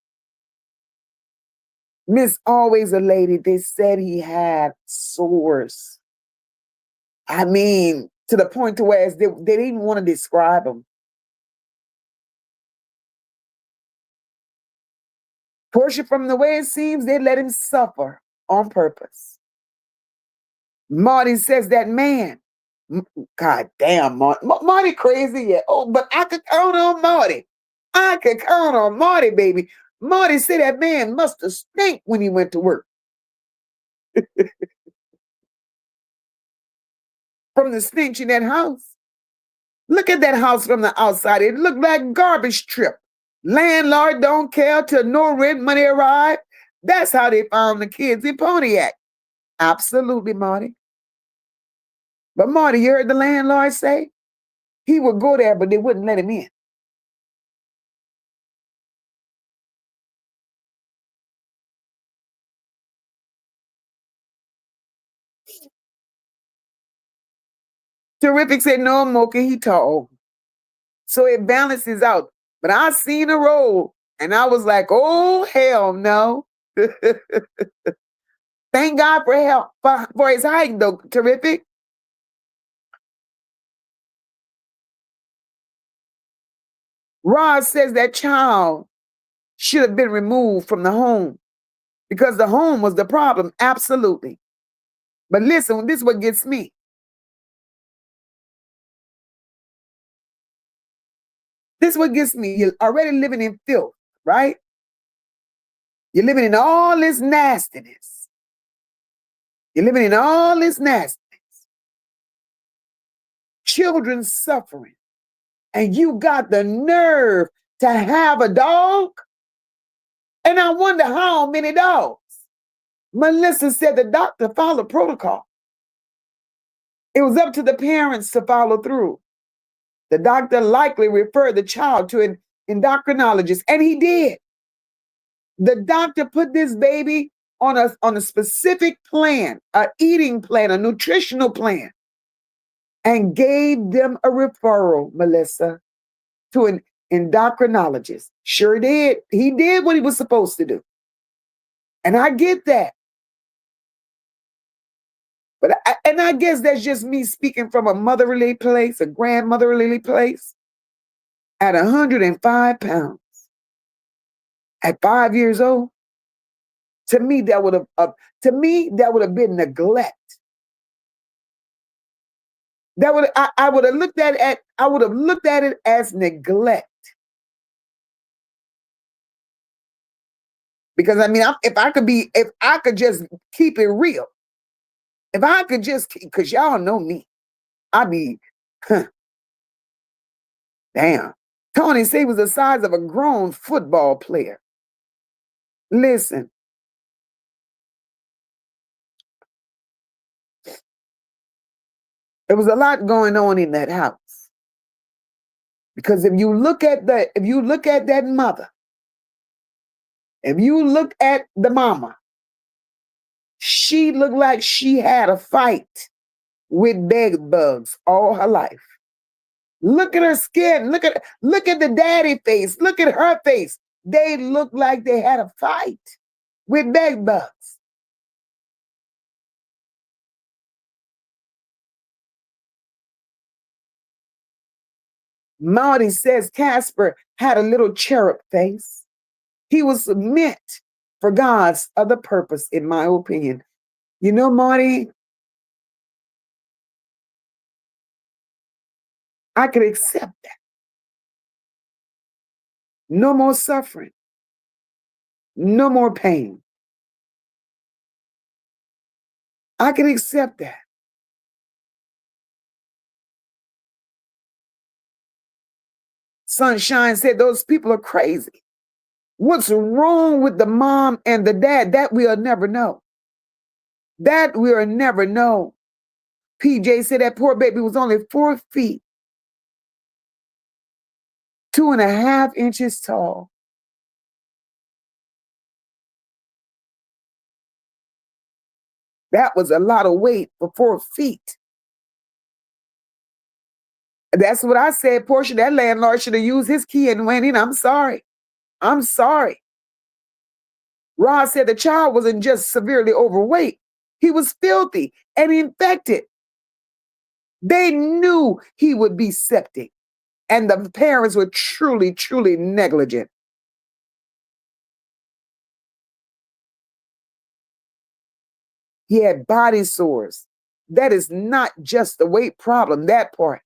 Speaker 2: Miss Always a Lady, they said he had sores. I mean, to the point to where they didn't even want to describe them. Portia, from the way it seems, they let him suffer on purpose. Marty says that man, God damn, Marty crazy, yeah. Oh, but I could count on Marty. I could count on Marty, baby. Marty said that man must have stank when he went to work. From the stench in that house. Look at that house from the outside. It looked like a garbage trip. Landlord don't care till no rent money arrived. That's how they found the kids in Pontiac. Absolutely, Marty. But Marty, you heard the landlord say he would go there, but they wouldn't let him in. Terrific said, no, Mocha, he tall. So it balances out. But I seen a roll, and I was like, oh, hell no. Thank God for help, for his height, though, Terrific. Rod says that child should have been removed from the home because the home was the problem. Absolutely. But listen, this is what gets me. This is what gets me. You're already living in filth, right? You're living in all this nastiness. You're living in all this nastiness. Children suffering. And you got the nerve to have a dog? And I wonder how many dogs. Melissa said the doctor followed protocol. It was up to the parents to follow through. The doctor likely referred the child to an endocrinologist, and he did. The doctor put this baby on a specific plan, an eating plan, a nutritional plan, and gave them a referral, Melissa, to an endocrinologist. Sure did. He did what he was supposed to do. And I get that. But I guess that's just me speaking from a motherly place, a grandmotherly place. At 105 pounds, at 5 years old, to me that would have been neglect. I would have looked at it as neglect. Because I mean, if I could just keep it real, if I could just, because y'all know me, I'd be, damn. Tony said he was the size of a grown football player. Listen. There was a lot going on in that house. Because if you look at that mother, if you look at the mama, She looked like she had a fight with bed bugs all her life. Look at her skin. Look at the daddy face. Look at her face. They look like they had a fight with bed bugs. Marty says Casper had a little cherub face. He was meant for God's other purpose, in my opinion. You know, Marty, I could accept that. No more suffering. No more pain. I can accept that. Sunshine said those people are crazy. What's wrong with the mom and the dad? That we'll never know. That we'll never know. PJ said that poor baby was only 4 feet, 2.5 inches tall. That was a lot of weight for 4 feet. That's what I said. Portia, that landlord should have used his key and went in. I'm sorry. I'm sorry. Roz said the child wasn't just severely overweight. He was filthy and infected. They knew he would be septic, and the parents were truly, truly negligent. He had body sores. That is not just the weight problem, that part.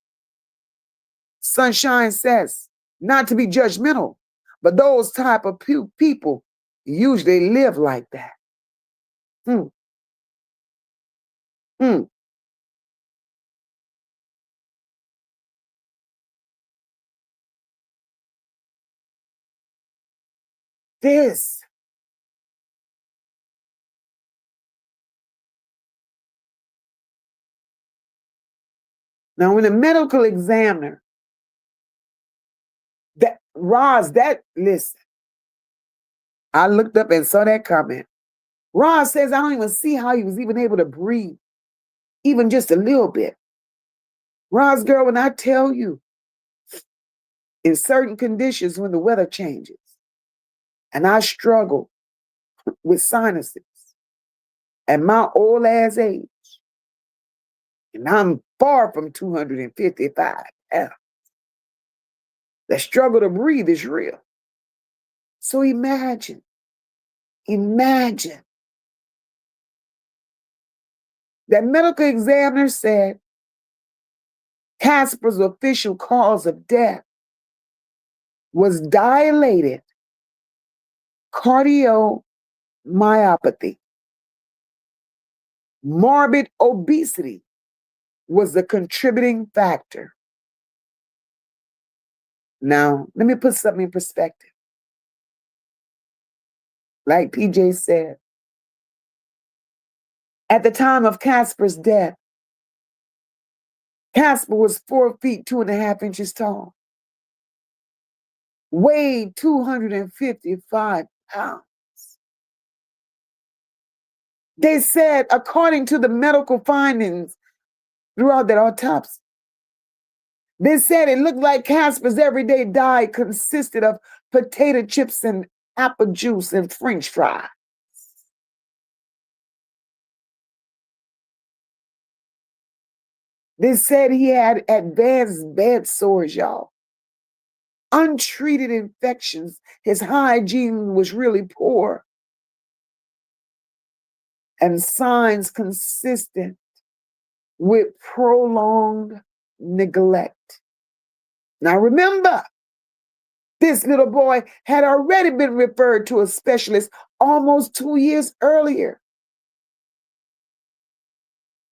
Speaker 2: Sunshine says, not to be judgmental, but those type of people usually live like that. Hmm. Hmm. This. Now, when a medical examiner, listen, I looked up and saw that comment. Roz says, I don't even see how he was even able to breathe, even just a little bit. Roz, girl, when I tell you, in certain conditions when the weather changes, and I struggle with sinuses at my old ass age, and I'm far from 255 pounds, the struggle to breathe is real. So imagine that medical examiner said Casper's official cause of death was dilated cardiomyopathy. Morbid obesity was the contributing factor. Now, let me put something in perspective. Like PJ said, at the time of Casper's death, Casper was 4 feet, 2.5 inches tall, weighed 255 pounds. They said, according to the medical findings throughout that autopsy, they said it looked like Casper's everyday diet consisted of potato chips and apple juice and French fries. They said he had advanced bed sores, y'all. Untreated infections. His hygiene was really poor. And signs consistent with prolonged neglect. Now remember, this little boy had already been referred to a specialist almost 2 years earlier.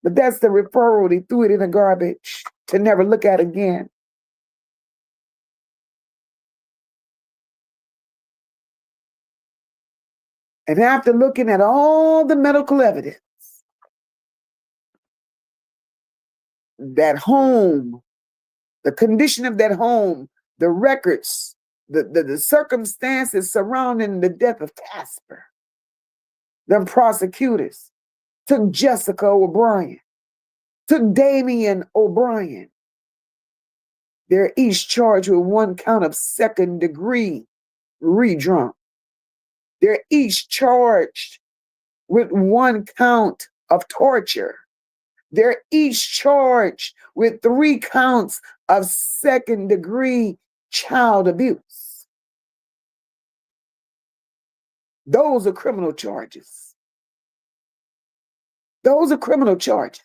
Speaker 2: But that's the referral. He threw it in the garbage to never look at again. And after looking at all the medical evidence, that home, the condition of that home, the records, the circumstances surrounding the death of Casper, them prosecutors took Jessica O'Brien, took Damian O'Brien. They're each charged with one count of second-degree redrum. They're each charged with one count of torture. They're each charged with 3 counts of second-degree child abuse. Those are criminal charges. Those are criminal charges.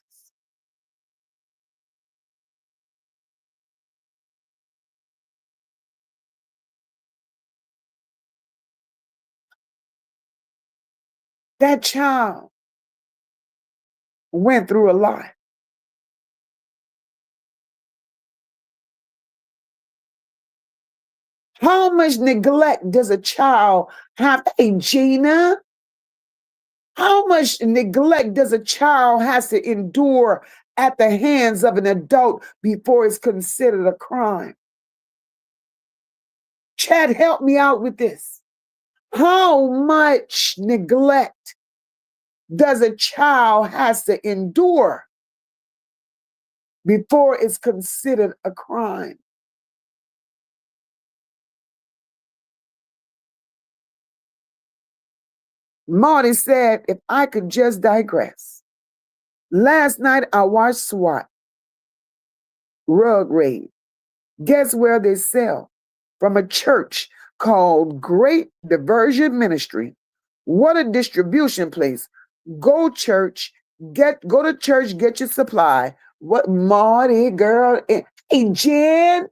Speaker 2: That child went through a lot. How much neglect does a child have? Hey, Gina, how much neglect does a child has to endure at the hands of an adult before it's considered a crime? Chad, help me out with this. How much neglect does a child has to endure before it's considered a crime? Marty said, if I could just digress. Last night I watched SWAT, Rug Raid. Guess where they sell? From a church called Great Diversion Ministry. What a distribution place. Go to church, get your supply. What, Marty, girl? Hey, Jen,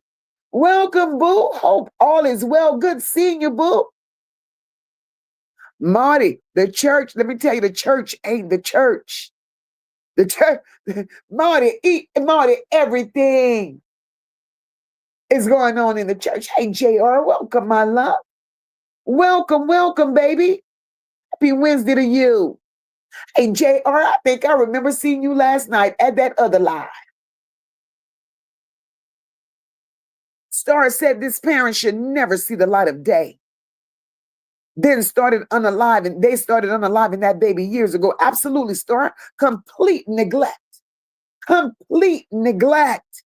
Speaker 2: welcome, boo. Hope all is well. Good seeing you, boo. Marty, the church, let me tell you, the church ain't the church. The church, Marty, everything is going on in the church. Hey, JR, welcome, my love. Welcome, welcome, baby. Happy Wednesday to you. Hey, JR, I think I remember seeing you last night at that other live. Star said this parent should never see the light of day. Then started unaliving. They started unaliving that baby years ago. Absolutely, Star. Complete neglect. Complete neglect.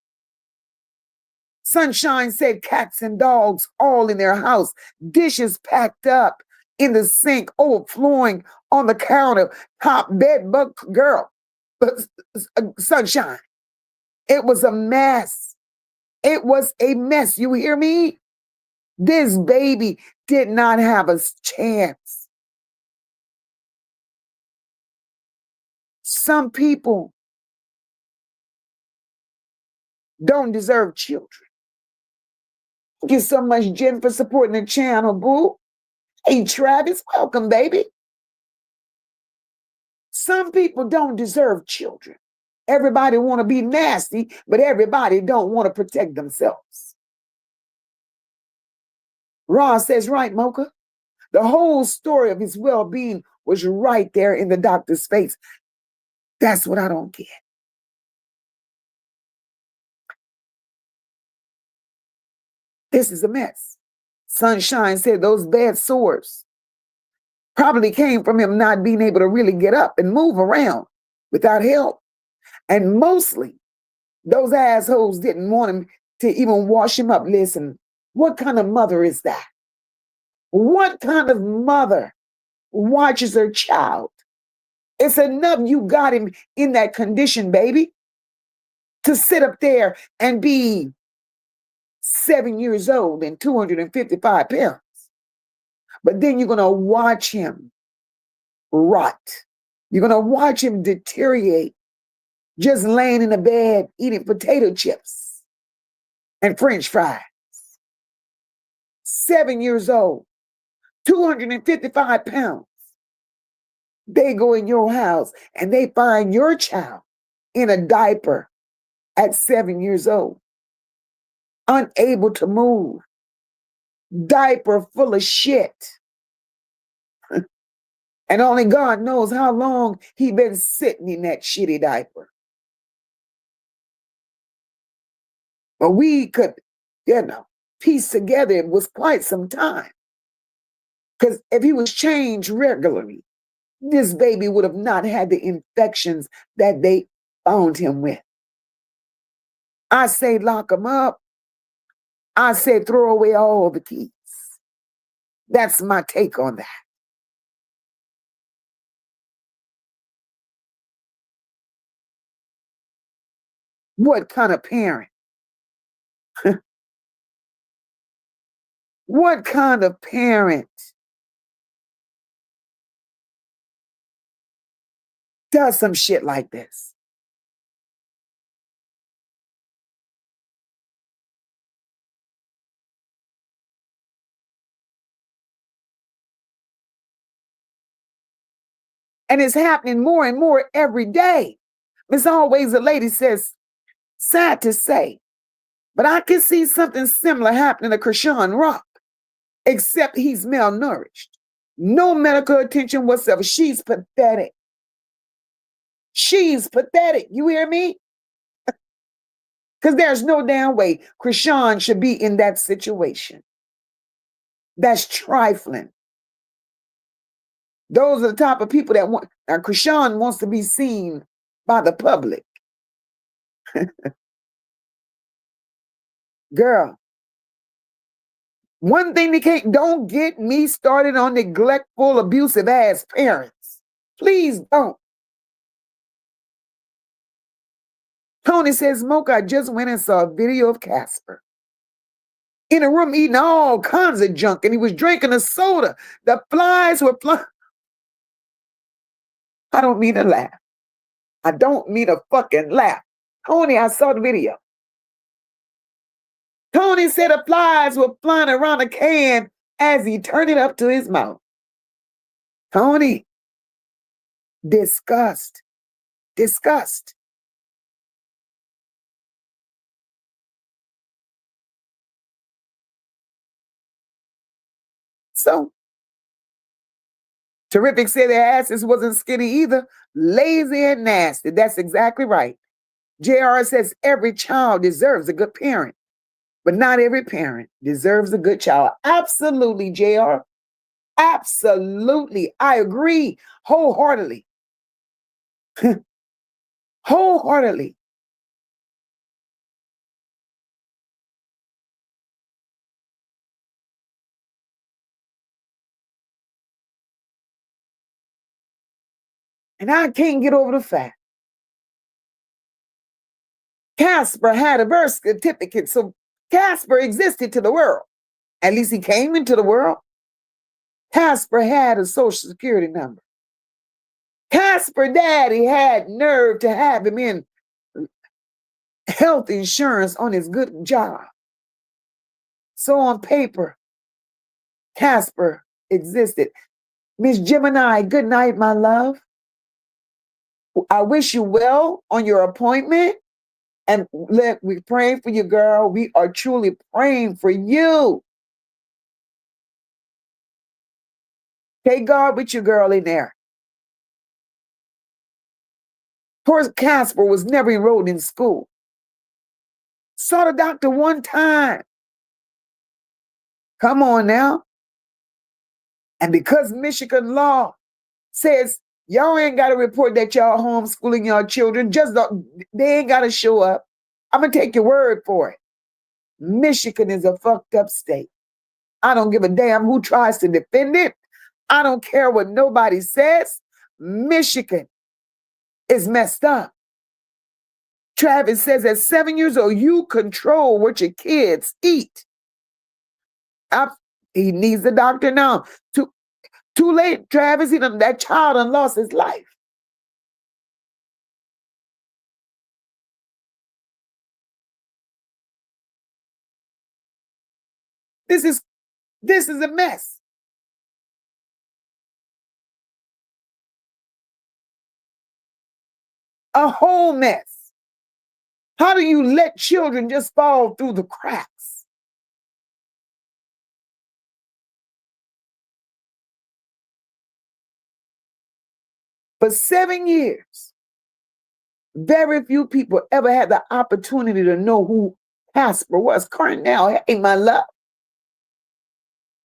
Speaker 2: Sunshine said cats and dogs all in their house. Dishes packed up in the sink, overflowing on the counter. Top bed bug girl. Sunshine. It was a mess. It was a mess. You hear me? This baby did not have a chance. Some people don't deserve children. Thank you so much, Jen, for supporting the channel, boo. Hey, Travis, welcome, baby. Some people don't deserve children. Everybody want to be nasty, but everybody don't want to protect themselves. Ross says, right, Mocha. The whole story of his well-being was right there in the doctor's face. That's what I don't get. This is a mess. Sunshine said those bad sores probably came from him not being able to really get up and move around without help. And mostly, those assholes didn't want him to even wash him up. Listen, what kind of mother is that? What kind of mother watches her child? It's enough you got him in that condition, baby, to sit up there and be 7 years old and 255 pounds. But then you're going to watch him rot. You're going to watch him deteriorate, just laying in the bed eating potato chips and French fries. 7 years old, 255 pounds. They go in your house and they find your child in a diaper at 7 years old, unable to move, diaper full of shit. And only God knows how long he been sitting in that shitty diaper. But we could, piece together it was quite some time. Because if he was changed regularly, this baby would have not had the infections that they found him with. I say lock him up. I say throw away all the keys. That's my take on that. What kind of parent? What kind of parent does some shit like this? And it's happening more and more every day. There's always a lady says, sad to say, but I can see something similar happening to Krishan Rock, except he's malnourished. No medical attention whatsoever. She's pathetic. She's pathetic. You hear me? Because there's no damn way Krishan should be in that situation. That's trifling. Those are the type of people that want, now Krishan wants to be seen by the public. Girl, one thing they can't, don't get me started on neglectful, abusive ass parents. Please don't. Tony says, Mocha, I just went and saw a video of Casper in a room eating all kinds of junk, and he was drinking a soda. The flies were flying. I don't mean to laugh. I don't mean to fucking laugh. Tony, I saw the video. Tony said the flies were flying around a can as he turned it up to his mouth. Tony, disgust. Disgust. So, Terrific said their asses wasn't skinny either. Lazy and nasty. That's exactly right. JR says every child deserves a good parent, but not every parent deserves a good child. Absolutely, JR. Absolutely. I agree wholeheartedly. Wholeheartedly. And I can't get over the fact Casper had a birth certificate, so Casper existed to the world. At least he came into the world. Casper had a social security number. Casper daddy had nerve to have him in health insurance on his good job. So on paper, Casper existed. Miss Gemini, good night, my love. I wish you well on your appointment. And we're praying for you, girl. We are truly praying for you. Take God with you, girl, in there. Poor Casper was never enrolled in school. Saw the doctor one time. Come on now. And because Michigan law says y'all ain't got to report that y'all homeschooling your children, just don't, they ain't got to show up. I'm going to take your word for it. Michigan is a fucked up state. I don't give a damn who tries to defend it. I don't care what nobody says. Michigan is messed up. Travis says at 7 years old, you control what your kids eat. He needs the doctor now. Too late, Travis. That child done lost his life. This is a mess. A whole mess. How do you let children just fall through the cracks? For 7 years, very few people ever had the opportunity to know who Casper was. Cornell, hey, my love.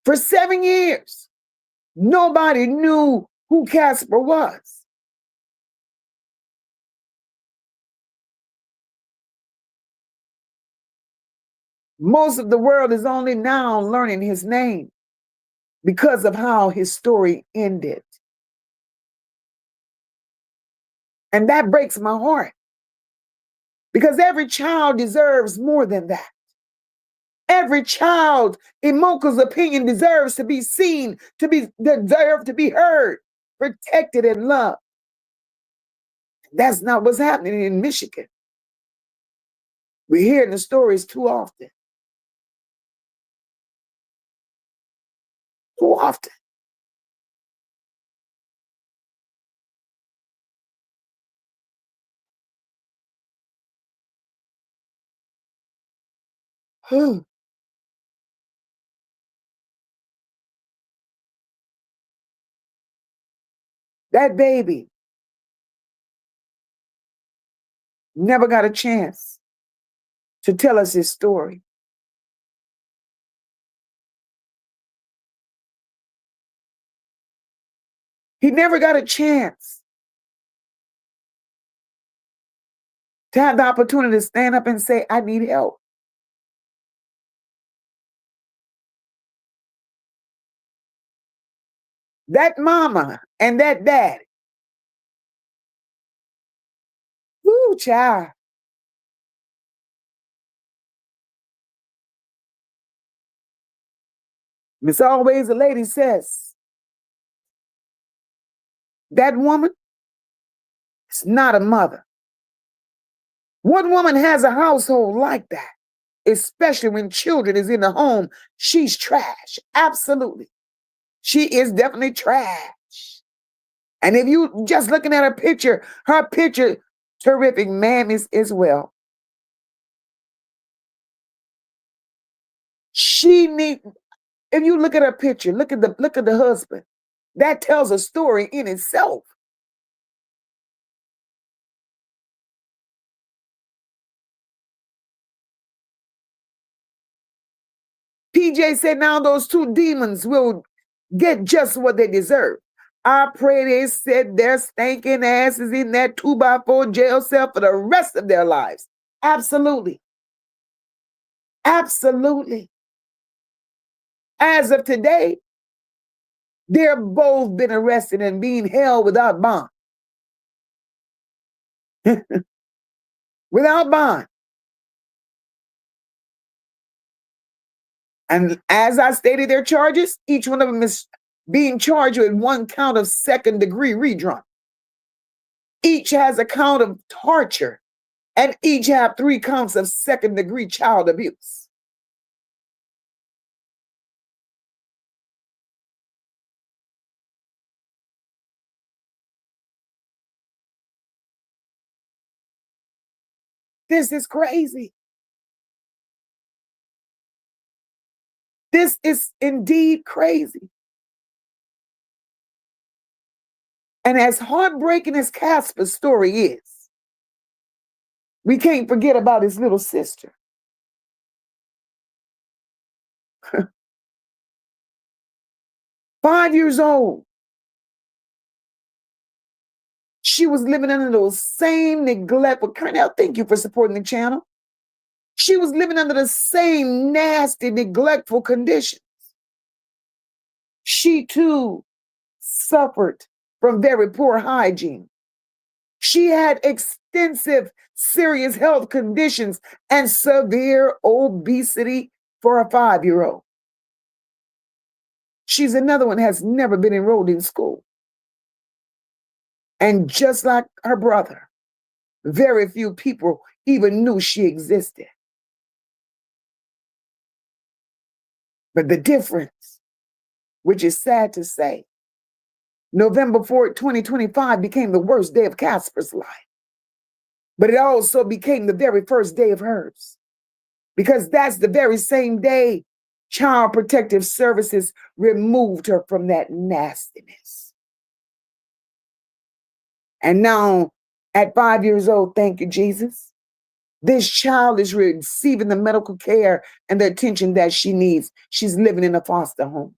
Speaker 2: For 7 years, nobody knew who Casper was. Most of the world is only now learning his name because of how his story ended. And that breaks my heart because every child deserves more than that. Every child, in Moca's opinion, deserves to be seen, deserve to be heard, protected, and loved. That's not what's happening in Michigan. We're hearing the stories too often. Too often. That baby never got a chance to tell us his story. He never got a chance to have the opportunity to stand up and say, I need help. That mama and that daddy, woo, child. Miss Always, the lady says, that woman is not a mother. What woman has a household like that, especially when children is in the home? She's trash. Absolutely. She is definitely trash. And if you just looking at her picture, terrific, ma'am, is as well. She need, if you look at her picture, look at the husband. That tells a story in itself. PJ said now those two demons will get just what they deserve. I pray they sit their stinking asses in that 2x4 jail cell for the rest of their lives. Absolutely. Absolutely. As of today, they're both been arrested and being held without bond. Without bond. And as I stated their charges, each one of them is being charged with one count of second-degree redrunk. Each has a count of torture, and each have 3 counts of second-degree child abuse. This is crazy. This is indeed crazy. And as heartbreaking as Casper's story is, we can't forget about his little sister. 5 years old. She was living under those same neglectful, Cornell, thank you for supporting the channel. She was living under the same nasty, neglectful conditions. She too suffered from very poor hygiene. She had extensive, serious health conditions and severe obesity for a 5-year-old. She's another one has never been enrolled in school. And just like her brother, very few people even knew she existed. But the difference, which is sad to say, November 4th, 2025 became the worst day of Casper's life. But it also became the very first day of hers. Because that's the very same day Child Protective Services removed her from that nastiness. And now, at 5 years old, thank you, Jesus, this child is receiving the medical care and the attention that she needs. She's living in a foster home.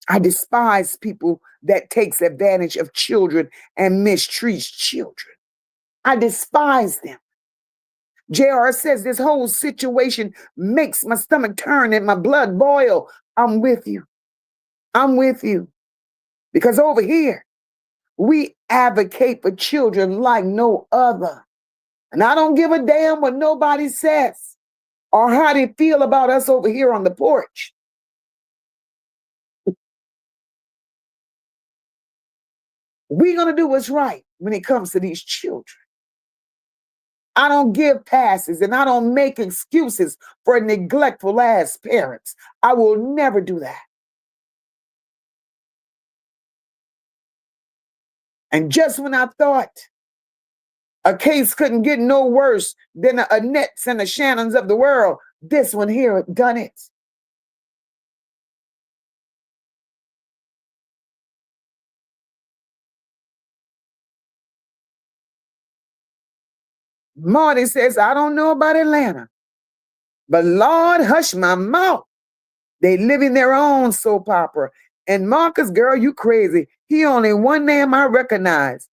Speaker 2: I despise people that takes advantage of children and mistreats children. I despise them. JR says this whole situation makes my stomach turn and my blood boil. I'm with you. I'm with you. Because over here, we advocate for children like no other. And I don't give a damn what nobody says or how they feel about us over here on the porch. We're going to do what's right when it comes to these children. I don't give passes and I don't make excuses for neglectful ass parents. I will never do that. And just when I thought a case couldn't get no worse than the Annettes and the Shannons of the world, this one here done it. Marty says, I don't know about Atlanta, but Lord, hush my mouth. They live in their own soap opera. And Marcus, girl, you crazy. He only one name I recognize.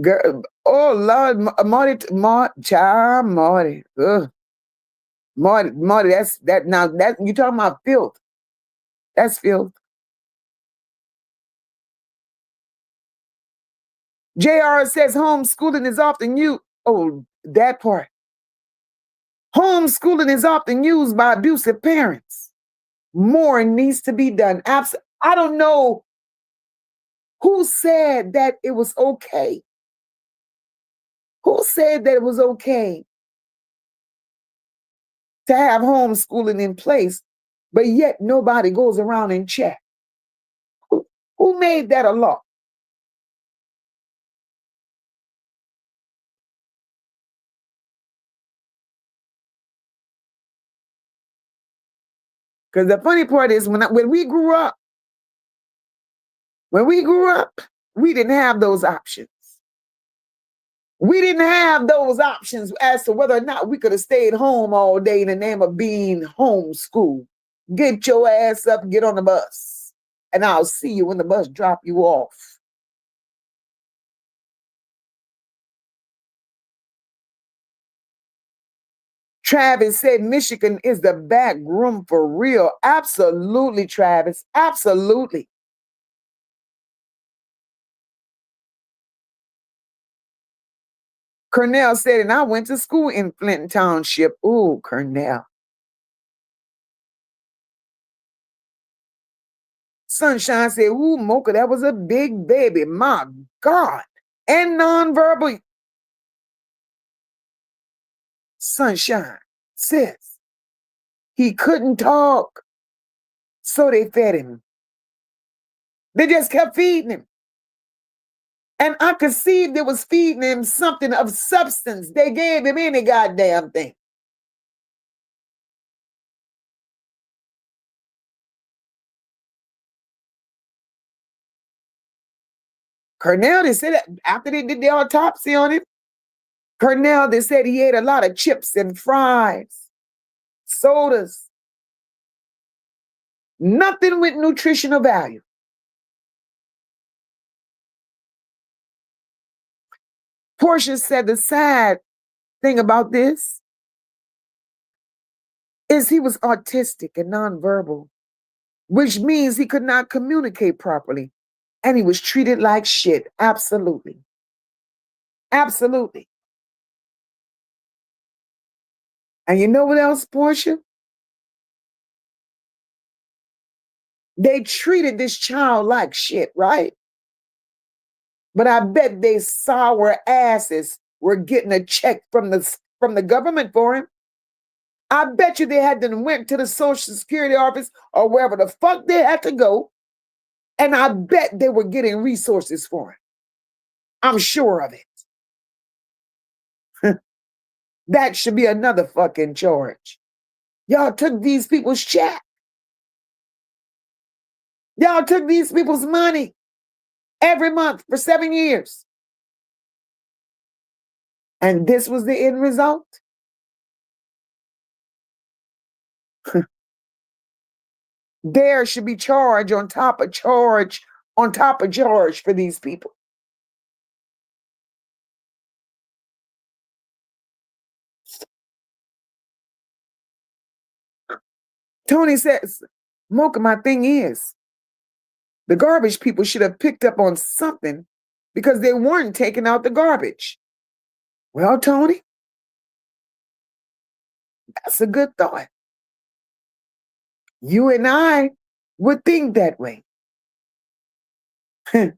Speaker 2: Girl, oh Lord, Marty. Ugh. Marty, now that you talking about filth. That's filth. JR says homeschooling is often used. Oh, that part. Homeschooling is often used by abusive parents. More needs to be done. I don't know who said that it was okay. Who said that it was okay to have homeschooling in place, but yet nobody goes around and check? Who made that a law? Because the funny part is when we grew up, we didn't have those options. We didn't have those options as to whether or not we could have stayed home all day in the name of being homeschooled. Get your ass up, get on the bus, and I'll see you when the bus drop you off. Travis said Michigan is the back room for real. Absolutely, Travis. Absolutely. Cornell said, and I went to school in Flint Township. Ooh, Cornell. Sunshine said, ooh, Mocha, that was a big baby. My God. And nonverbal. Sunshine says he couldn't talk, so they fed him. They just kept feeding him. And I could see they was feeding him something of substance. They gave him any goddamn thing. Cornell, they said that after they did the autopsy on him, Cornell, they said he ate a lot of chips and fries, sodas, nothing with nutritional value. Portia said the sad thing about this is he was autistic and nonverbal, which means he could not communicate properly. And he was treated like shit. Absolutely. Absolutely. And you know what else, Portia? They treated this child like shit, right? But I bet they sour asses were getting a check from the government for him. I bet you they had to went to the Social Security office or wherever the fuck they had to go. And I bet they were getting resources for him. I'm sure of it. That should be another fucking charge. Y'all took these people's check. Y'all took these people's money every month for 7 years. And this was the end result. There should be charge on top of charge on top of charge for these people. Tony says, Mocha, my thing is, the garbage people should have picked up on something because they weren't taking out the garbage. Well, Tony, that's a good thought. You and I would think that way. But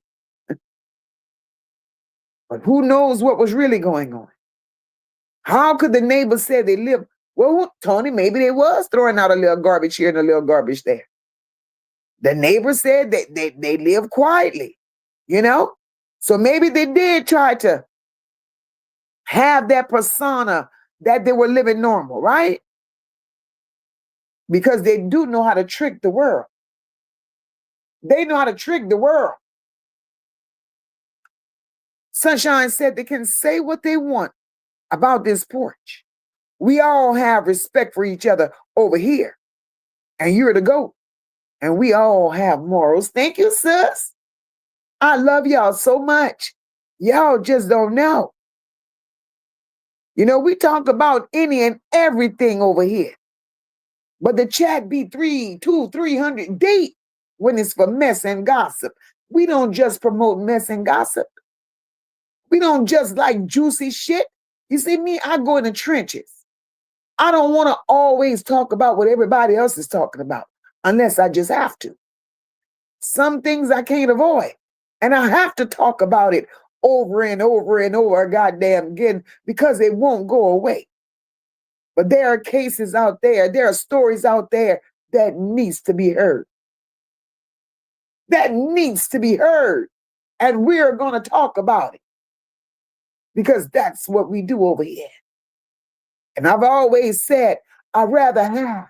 Speaker 2: who knows what was really going on? How could the neighbors say they live? Well, Tony, maybe they was throwing out a little garbage here and a little garbage there. The neighbors said that they live quietly, you know? So maybe they did try to have that persona that they were living normal, right? Because they do know how to trick the world. They know how to trick the world. Sunshine said they can say what they want about this porch. We all have respect for each other over here. And you're the GOAT. And we all have morals. Thank you, sis. I love y'all so much. Y'all just don't know. You know, we talk about any and everything over here. But the chat be 300 deep when it's for mess and gossip. We don't just promote mess and gossip. We don't just like juicy shit. You see me, I go in the trenches. I don't want to always talk about what everybody else is talking about unless I just have to. Some things I can't avoid. And I have to talk about it over and over and over goddamn again because it won't go away. But there are cases out there, there are stories out there that needs to be heard. That needs to be heard. And we're going to talk about it. Because that's what we do over here. And I've always said, I'd rather have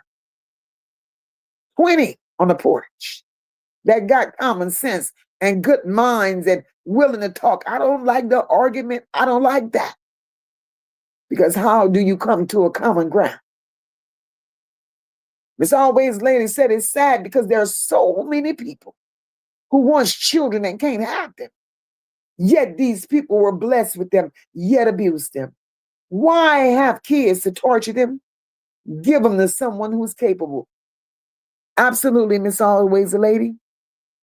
Speaker 2: 20 on the porch that got common sense and good minds and willing to talk. I don't like the argument. I don't like that. Because how do you come to a common ground? Miss Always Lady said it's sad because there are so many people who wants children and can't have them. Yet these people were blessed with them, yet abused them. Why have kids to torture them? Give them to someone who's capable. Absolutely, Miss Always Lady.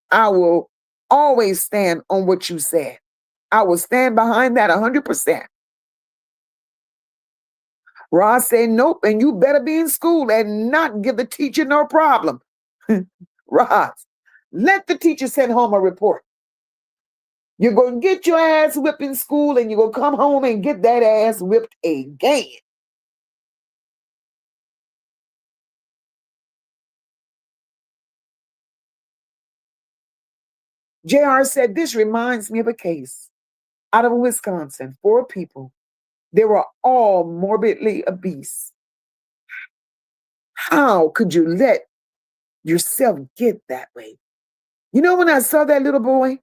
Speaker 2: I will always stand on what you said. I will stand behind that 100%. Ross said, nope, and you better be in school and not give the teacher no problem. Ross, let the teacher send home a report. You're going to get your ass whipped in school and you're going to come home and get that ass whipped again. JR said, this reminds me of a case out of Wisconsin. 4 people. They were all morbidly obese. How could you let yourself get that way? You know, when I saw that little boy,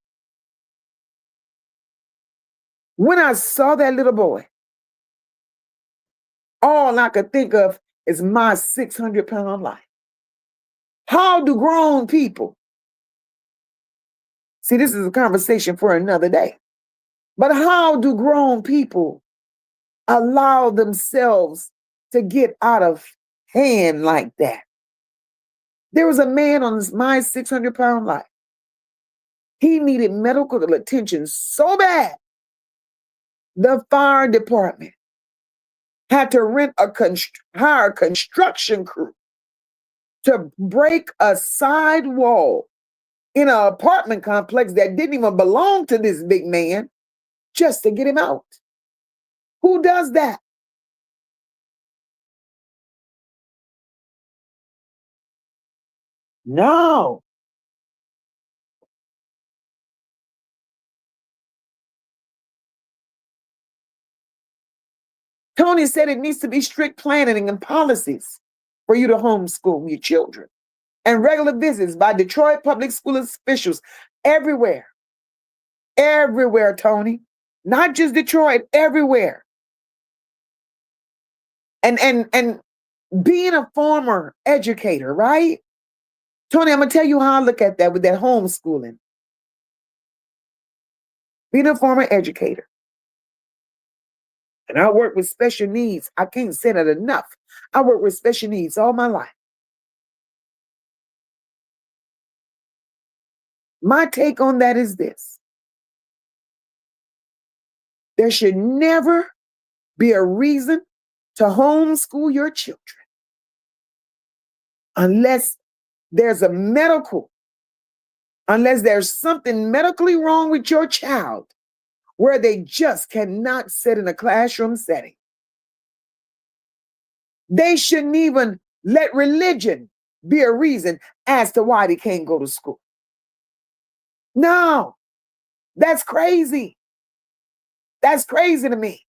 Speaker 2: all I could think of is my 600-pound life. How do grown people, see, this is a conversation for another day, but how do grown people allow themselves to get out of hand like that? There was a man on my 600-pound life. He needed medical attention so bad. The fire department had to hire a construction crew to break a side wall in an apartment complex that didn't even belong to this big man just to get him out. Who does that? No. Tony said it needs to be strict planning and policies for you to homeschool your children and regular visits by Detroit public school officials everywhere. Everywhere, Tony. Not just Detroit, everywhere. And being a former educator, right? Tony, I'm going to tell you how I look at that with that homeschooling. Being a former educator, and I work with special needs. I can't say that enough. I work with special needs all my life. My take on that is this. There should never be a reason to homeschool your children unless there's something medically wrong with your child where they just cannot sit in a classroom setting. They shouldn't even let religion be a reason as to why they can't go to school. No, that's crazy. That's crazy to me.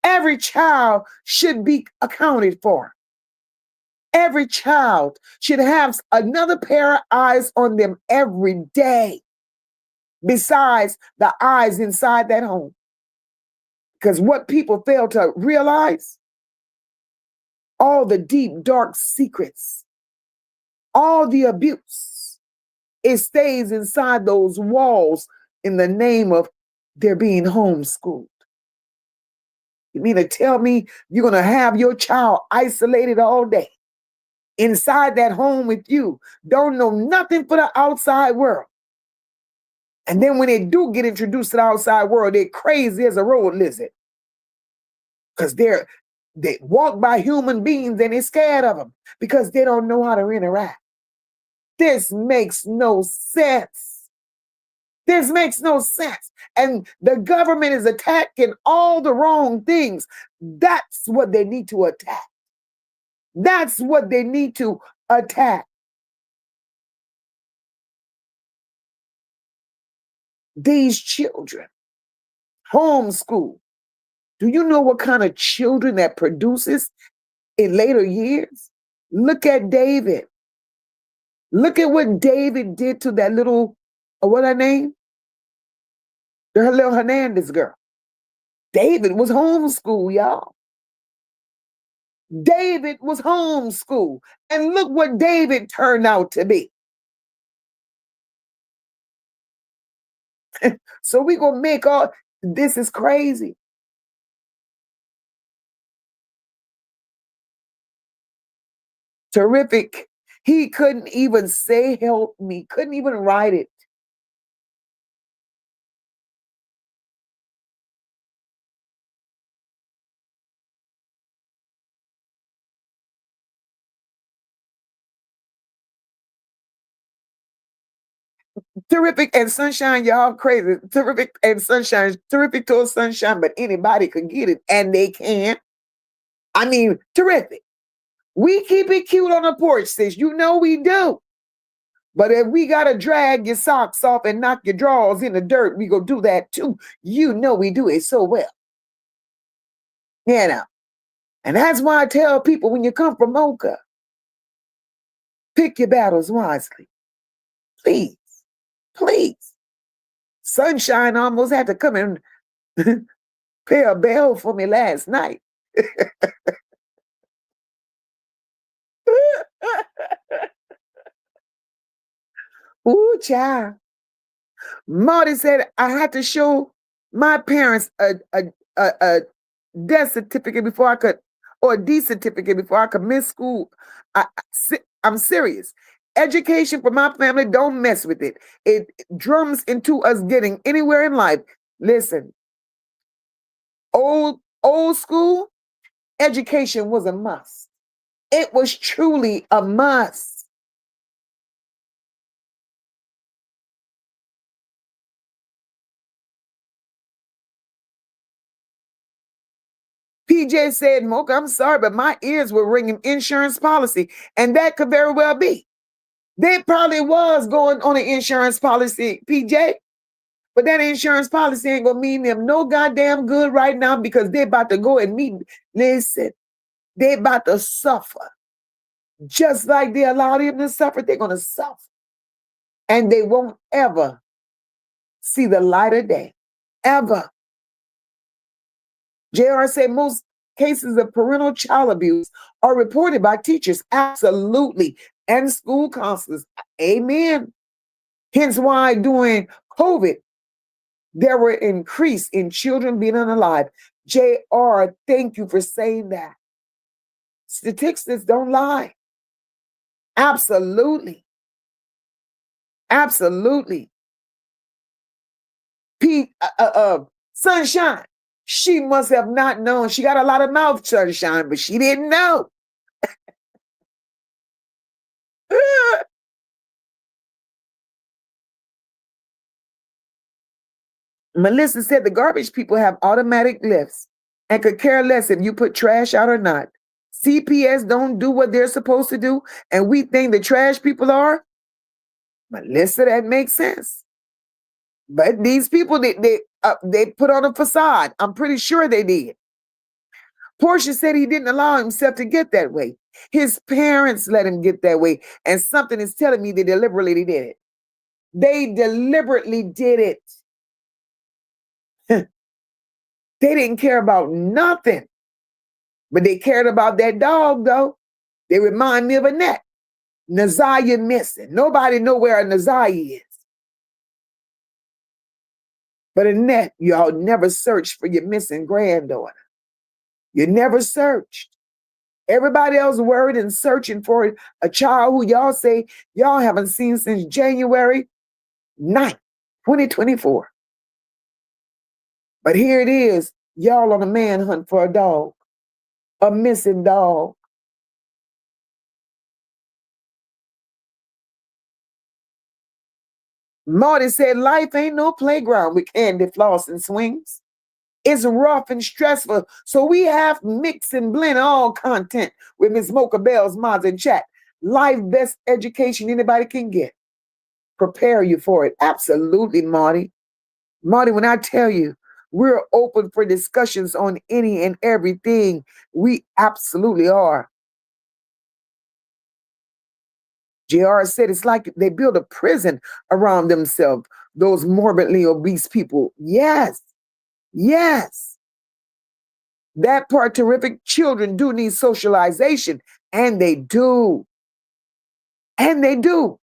Speaker 2: Every child should be accounted for. Every child should have another pair of eyes on them every day, besides the eyes inside that home. Because what people fail to realize, all the deep, dark secrets, all the abuse, it stays inside those walls in the name of they're being homeschooled. You mean to tell me you're going to have your child isolated all day inside that home with you, don't know nothing for the outside world? And then when they do get introduced to the outside world, they're crazy as a road lizard. Because they walk by human beings and they're scared of them because they don't know how to interact. This makes no sense. This makes no sense. And the government is attacking all the wrong things. That's what they need to attack. That's what they need to attack. These children, homeschool. Do you know what kind of children that produces in later years? Look at David. Look at what David did to that little, what her name? Her little Hernandez girl. David was homeschooled, y'all. David was homeschooled. And look what David turned out to be. So we gonna make all, this is crazy. Terrific. He couldn't even say help me, couldn't even write it. Terrific and Sunshine, y'all crazy. Terrific and Sunshine, terrific to Sunshine, but anybody could get it, and they can. I mean, terrific. We keep it cute on the porch, sis. You know we do. But if we gotta drag your socks off and knock your drawers in the dirt, we go do that too. You know we do it so well. You know. And that's why I tell people when you come from Moca, pick your battles wisely. Please. Please. Sunshine almost had to come and pay a bell for me last night. Ooh, child. Marty said I had to show my parents a death certificate before I could, or a D certificate before I could miss school. I'm serious. Education for my family, don't mess with it. It drums into us getting anywhere in life. Listen, old school education was a must. It was truly a must. PJ said, Mocha, I'm sorry, but my ears were ringing insurance policy. And that could very well be. They probably was going on an insurance policy, PJ. But that insurance policy ain't going to mean them no goddamn good right now because they're about to go and meet. Listen, they're about to suffer. Just like they allowed them to suffer, they're going to suffer. And they won't ever see the light of day. Ever. JR said most cases of parental child abuse are reported by teachers, absolutely, and school counselors. Amen. Hence why during COVID, there were increase in children being unalive. JR, thank you for saying that. Statistics don't lie. Absolutely. Absolutely. Sunshine. She must have not known. She got a lot of mouth, Sunshine, but she didn't know. Melissa said the garbage people have automatic lifts and could care less if you put trash out or not. CPS don't do what they're supposed to do, and we think the trash people are. Melissa, that makes sense. But these people, they put on a facade. I'm pretty sure they did. Portia said he didn't allow himself to get that way. His parents let him get that way, and something is telling me they deliberately did it. They deliberately did it. They didn't care about nothing, but they cared about that dog, though. They remind me of Annette. Naziah missing. Nobody know where a Naziah is. But Annette, y'all never searched for your missing granddaughter. You never searched. Everybody else worried and searching for a child who y'all say y'all haven't seen since January 9th, 2024. But here it is, y'all on a manhunt for a dog, a missing dog. Marty said life ain't no playground with candy floss and swings. It's rough and stressful, so we have mix and blend all content with Ms. Moca Bell's Mods and Chat. Life best education anybody can get. Prepare you for it. Absolutely, Marty. Marty, when I tell you, we're open for discussions on any and everything. We absolutely are. JR said it's like they build a prison around themselves, those morbidly obese people. Yes. Yes. That part terrific. Children do need socialization, and they do. And they do.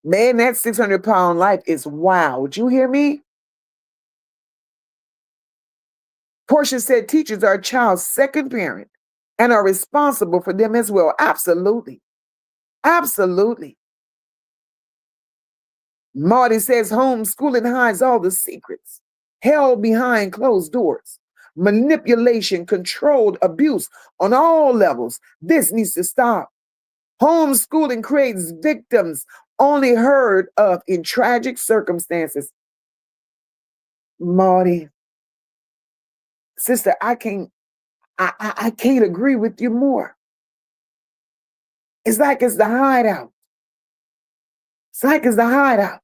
Speaker 2: Man, that 600-pound life is wow. Would you hear me? Portia said teachers are a child's second parent and are responsible for them as well. Absolutely. Absolutely. Marty says homeschooling hides all the secrets, held behind closed doors, manipulation, controlled abuse on all levels. This needs to stop. Homeschooling creates victims only heard of in tragic circumstances. Marty, sister, I can't agree with you more. It's like it's the hideout. It's like it's the hideout.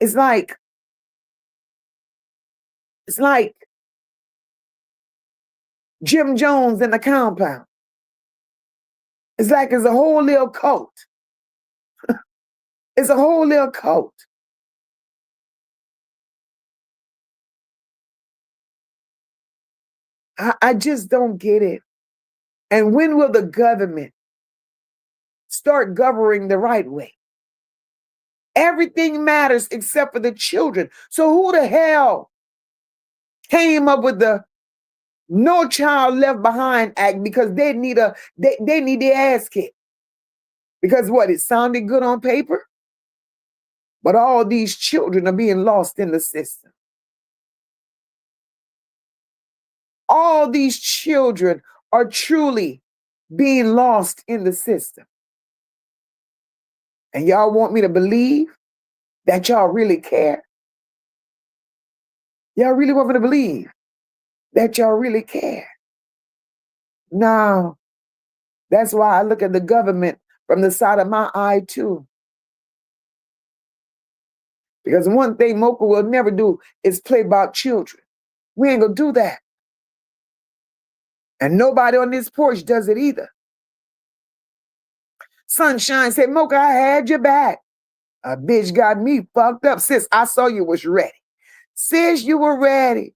Speaker 2: It's like Jim Jones in the compound. It's like it's a whole little cult. It's a whole little cult. I just don't get it. And when will the government start governing the right way? Everything matters except for the children. So who the hell came up with the No Child Left Behind Act because they need their ass kicked? Because what, it sounded good on paper? But all these children are being lost in the system. All these children are truly being lost in the system. And y'all want me to believe that y'all really care? Y'all really want me to believe that y'all really care? No. That's why I look at the government from the side of my eye too. Because one thing Moca will never do is play about children. We ain't gonna do that. And nobody on this porch does it either. Sunshine said, Moca, I had your back. A bitch got me fucked up. Sis, I saw you was ready. Sis, you were ready.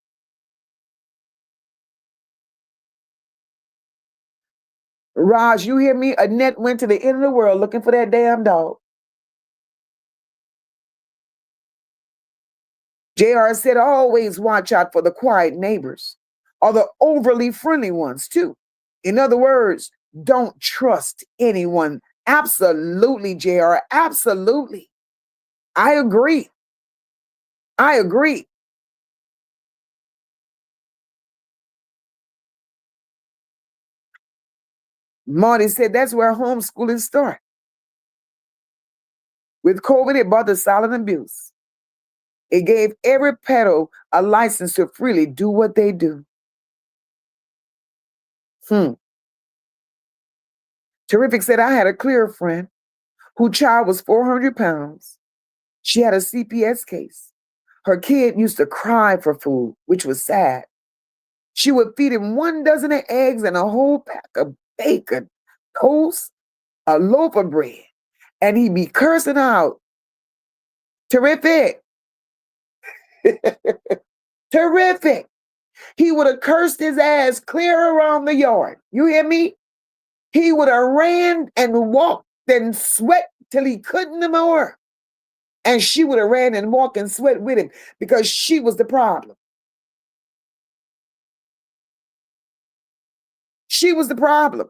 Speaker 2: Raj, you hear me? Annette went to the end of the world looking for that damn dog. JR said, always watch out for the quiet neighbors or the overly friendly ones, too. In other words, don't trust anyone. Absolutely, JR. Absolutely. I agree. I agree. Marty said that's where homeschooling starts. With COVID, it brought the silent abuse. It gave every pedo a license to freely do what they do. Terrific said, I had a clear friend whose child was 400 pounds. She had a CPS case. Her kid used to cry for food, which was sad. She would feed him 1 dozen of eggs and a whole pack of bacon, toast, a loaf of bread, and he'd be cursing out. Terrific. Terrific. He would have cursed his ass clear around the yard. You hear me? He would have ran and walked and sweat till he couldn't no more. And she would have ran and walked and sweat with him because she was the problem. She was the problem.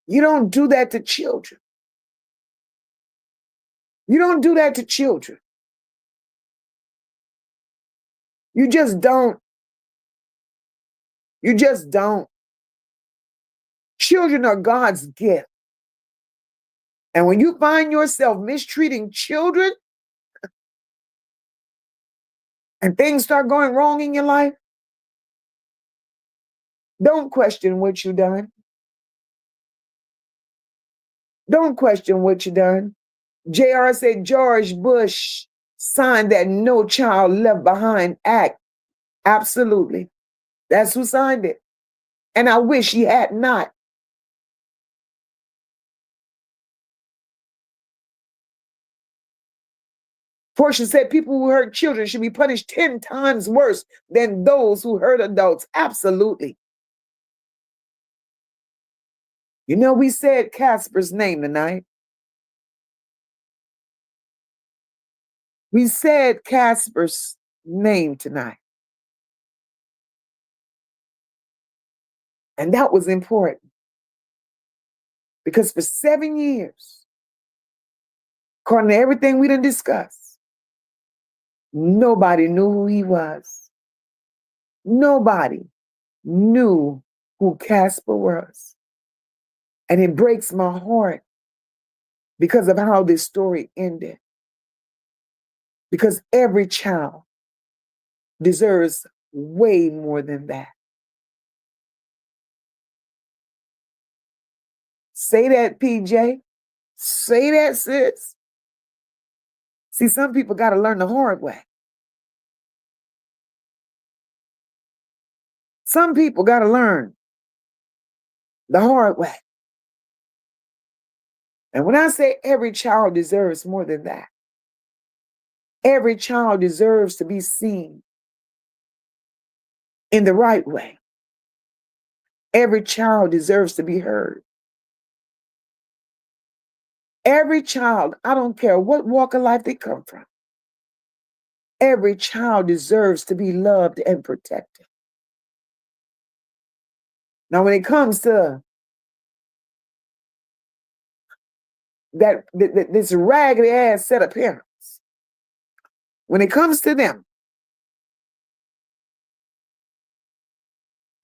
Speaker 2: You don't do that to children. You don't do that to children. You just don't. You just don't. Children are God's gift. And when you find yourself mistreating children and things start going wrong in your life, don't question what you done. Don't question what you done. JR said George Bush signed that No Child Left Behind Act. Absolutely. That's who signed it. And I wish he had not. Portia said people who hurt children should be punished 10 times worse than those who hurt adults. Absolutely. You know, we said Casper's name tonight. We said Casper's name tonight. And that was important. Because for 7 years, according to everything we done discussed, nobody knew who he was. Nobody knew who Casper was. And it breaks my heart because of how this story ended. Because every child deserves way more than that. Say that, PJ. Say that, sis. See, some people got to learn the hard way. Some people got to learn the hard way. And when I say every child deserves more than that, every child deserves to be seen in the right way. Every child deserves to be heard. Every child, I don't care what walk of life they come from, every child deserves to be loved and protected. Now, when it comes to this raggedy ass set of parents, when it comes to them,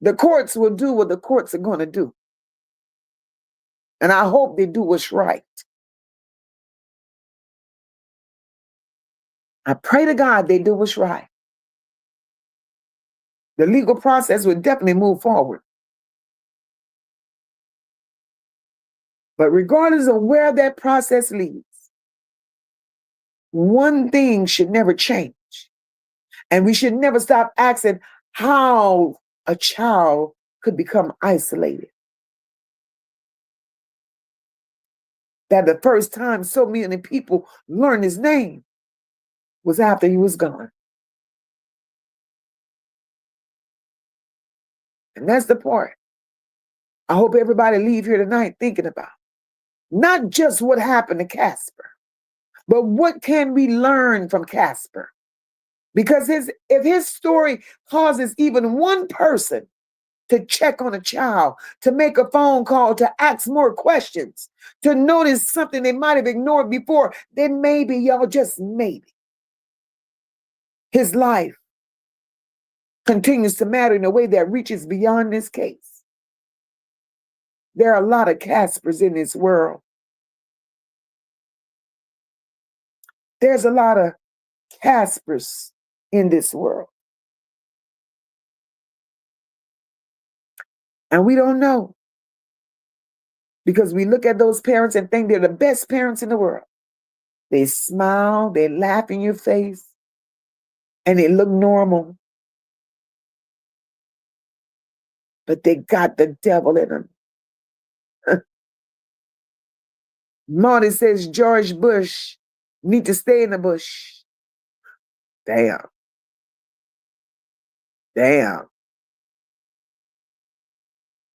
Speaker 2: the courts will do what the courts are going to do. And I hope they do what's right. I pray to God they do what's right. The legal process will definitely move forward. But regardless of where that process leads, one thing should never change. And we should never stop asking how a child could become isolated. that the first time so many people learned his name was after he was gone. And that's the part I hope everybody leave here tonight thinking about. Not just what happened to Casper, but what can we learn from Casper? Because if his story causes even one person to check on a child, to make a phone call, to ask more questions, to notice something they might have ignored before, then maybe, y'all, just maybe, his life continues to matter in a way that reaches beyond this case. There are a lot of Caspers in this world. There's a lot of Caspers in this world. And we don't know, because we look at those parents and think they're the best parents in the world. They smile, they laugh in your face, and they look normal. But they got the devil in them. Marty says George Bush need to stay in the bush. Damn.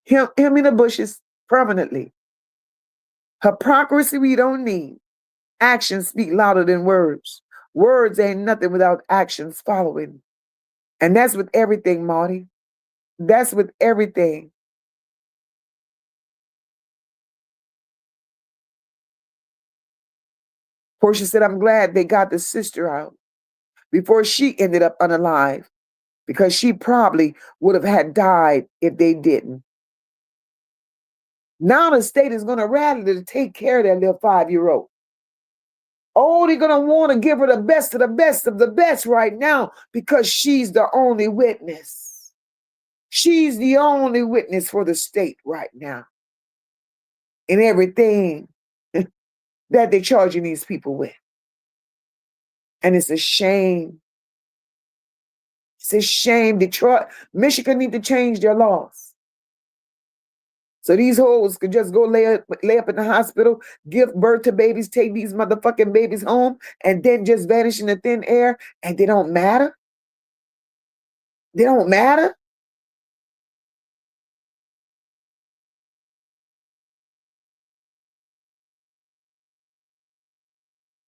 Speaker 2: Him in the bushes permanently. Hypocrisy we don't need. Actions speak louder than words. Words ain't nothing without actions following. And that's with everything, Marty. That's with everything. Portia said, I'm glad they got the sister out before she ended up unalive, because she probably would have had died if they didn't. Now the state is going to rally to take care of that little 5-year-old. Oh, they're going to want to give her the best of the best of the best right now because she's the only witness. She's the only witness for the state right now in everything that they're charging these people with. And it's a shame. It's a shame. Detroit, Michigan need to change their laws. So these hoes could just go lay up in the hospital, give birth to babies, take these motherfucking babies home, and then just vanish in the thin air, and they don't matter? They don't matter?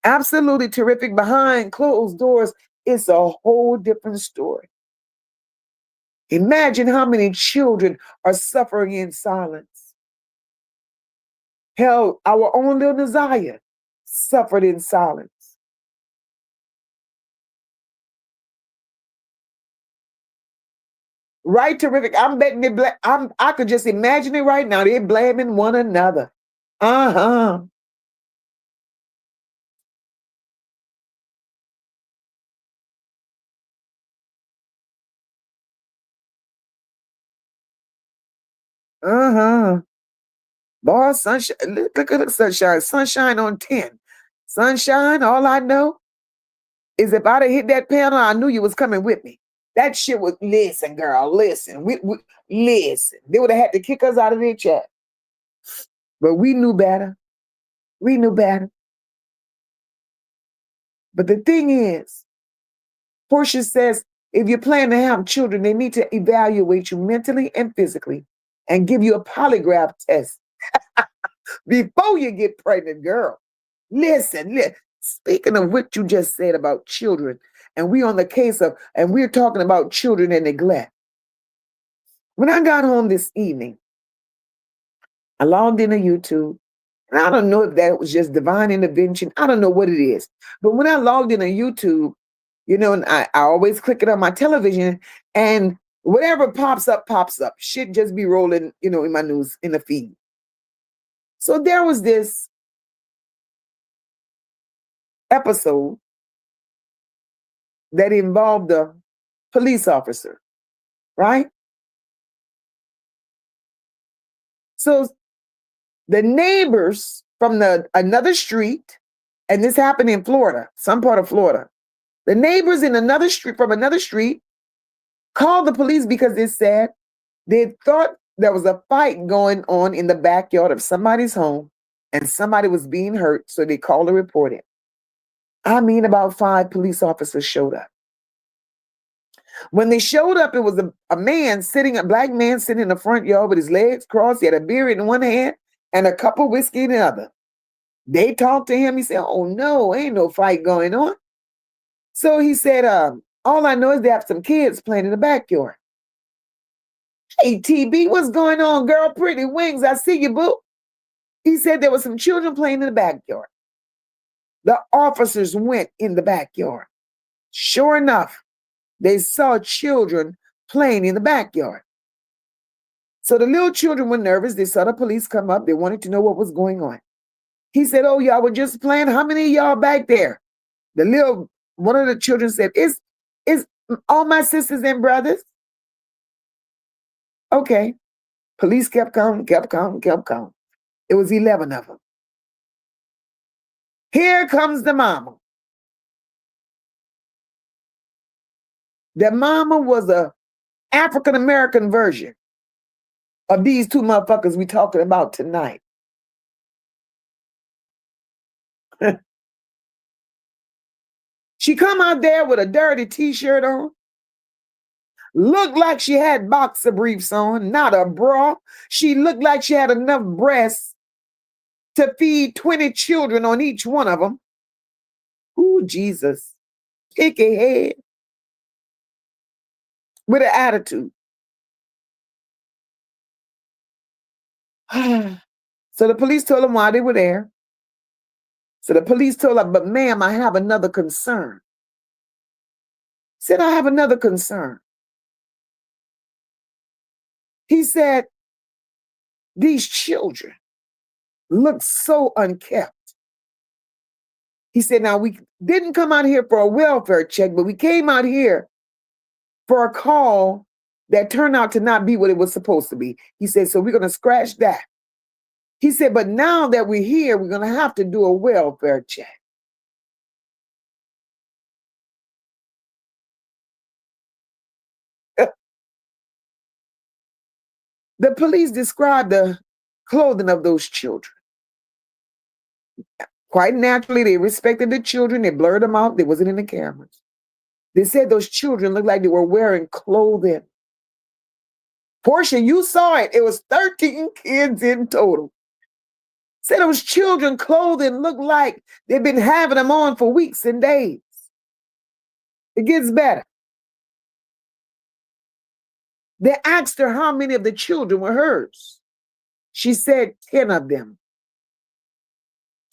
Speaker 2: Absolutely terrific. Behind closed doors, it's a whole different story. Imagine how many children are suffering in silence. Hell, our own little Desire suffered in silence. Right, terrific. I'm betting I could just imagine it right now. They're blaming one another. Uh-huh. Uh-huh. Boy, sunshine. Look at the sunshine. Sunshine on 10. Sunshine, all I know is if I'd have hit that panel, I knew you was coming with me. That shit was, listen, girl, listen. We listen. They would have had to kick us out of their chat. But we knew better. We knew better. But the thing is, Portia says, if you plan to have children, they need to evaluate you mentally and physically and give you a polygraph test before you get pregnant, girl. Listen, speaking of what you just said about children, and we on the case of, and we're talking about children and neglect. When I got home this evening, I logged into YouTube, and I don't know if that was just divine intervention. I don't know what it is. But when I logged into YouTube, you know, and I always click it on my television, and whatever pops up, pops up. Shit just be rolling, you know, in my news, in the feed. So there was this episode that involved a police officer, right? So the neighbors from another street, and this happened in Florida, some part of Florida. The neighbors in another street, from another street, called the police because they said they thought there was a fight going on in the backyard of somebody's home, and somebody was being hurt, so they called to report it. I mean, about 5 police officers showed up. When they showed up, it was a black man sitting in the front yard with his legs crossed. He had a beer in one hand and a cup of whiskey in the other. They talked to him. He said, "Oh no, ain't no fight going on." So he said, "All I know is they have some kids playing in the backyard." "Hey, TB, what's going on, girl? Pretty wings. I see you, boo." He said there were some children playing in the backyard. The officers went in the backyard. Sure enough, they saw children playing in the backyard. So the little children were nervous. They saw the police come up. They wanted to know what was going on. He said, "Oh, y'all were just playing. How many of y'all back there?" One of the children said, It's all my sisters and brothers." Okay. Police kept coming. It was 11 of them. Here comes the mama. The mama was a African-American version of these 2 motherfuckers we talking about tonight. She come out there with a dirty t-shirt on. Looked like she had boxer briefs on, not a bra. She looked like she had enough breasts to feed 20 children on each one of them. Ooh, Jesus. Picky head. With an attitude. So the police told them why they were there. So the police told her, "But ma'am, I have another concern." Said, "I have another concern." He said, "These children look so unkept." He said, "Now, we didn't come out here for a welfare check, but we came out here for a call that turned out to not be what it was supposed to be." He said, "So we're going to scratch that." He said, "But now that we're here, we're going to have to do a welfare check." The police described the clothing of those children. Quite naturally, they respected the children. They blurred them out. They wasn't in the cameras. They said those children looked like they were wearing clothing. Portia, you saw it. It was 13 kids in total. Said those children clothing looked like they've been having them on for weeks and days. It gets better. They asked her how many of the children were hers. She said 10 of them.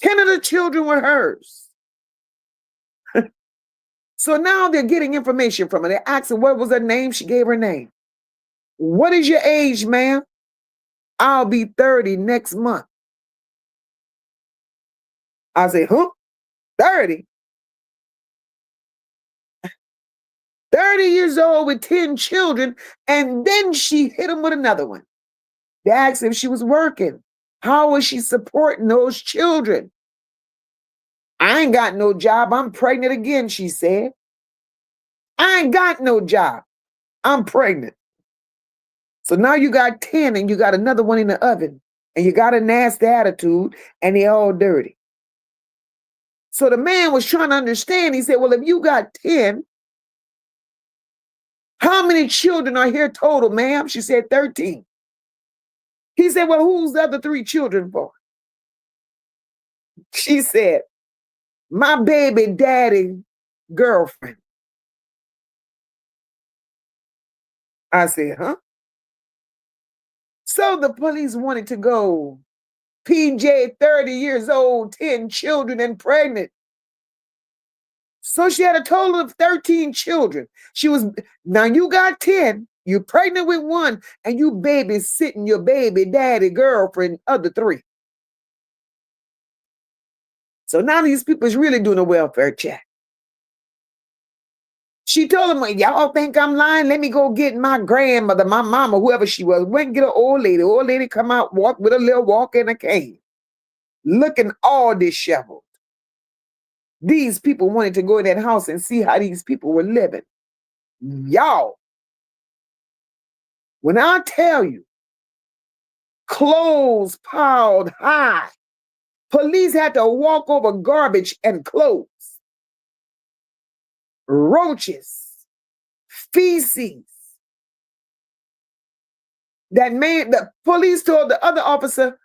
Speaker 2: 10 of the children were hers. So now they're getting information from her. They asked her what was her name. She gave her name. "What is your age, ma'am?" "I'll be 30 next month." I said, "Huh? 30? 30 years old with 10 children." And then she hit him with another one. They asked if she was working. How was she supporting those children? "I ain't got no job. I'm pregnant again," she said. "I ain't got no job. I'm pregnant." So now you got 10 and you got another one in the oven and you got a nasty attitude and they're all dirty. So the man was trying to understand. He said, "Well, if you got 10, how many children are here total, ma'am?" She said 13. He said, "Well, who's the other 3 children for?" She said, "My baby daddy girlfriend." I said, "Huh?" So the police wanted to go. PJ, 30 years old, 10 children and pregnant. So she had a total of 13 children. Now you got 10, you're pregnant with 1, and you babysitting your baby daddy girlfriend, other 3. So now these people is really doing a welfare check. She told them, "Well, y'all think I'm lying? Let me go get my grandmother, my mama, whoever she was." Went and get an old lady. Old lady come out, walk with a little walk and a cane, looking all disheveled. These people wanted to go in that house and see how these people were living. Y'all, when I tell you, clothes piled high, Police had to walk over garbage and clothes, roaches, feces. The police told the other officer,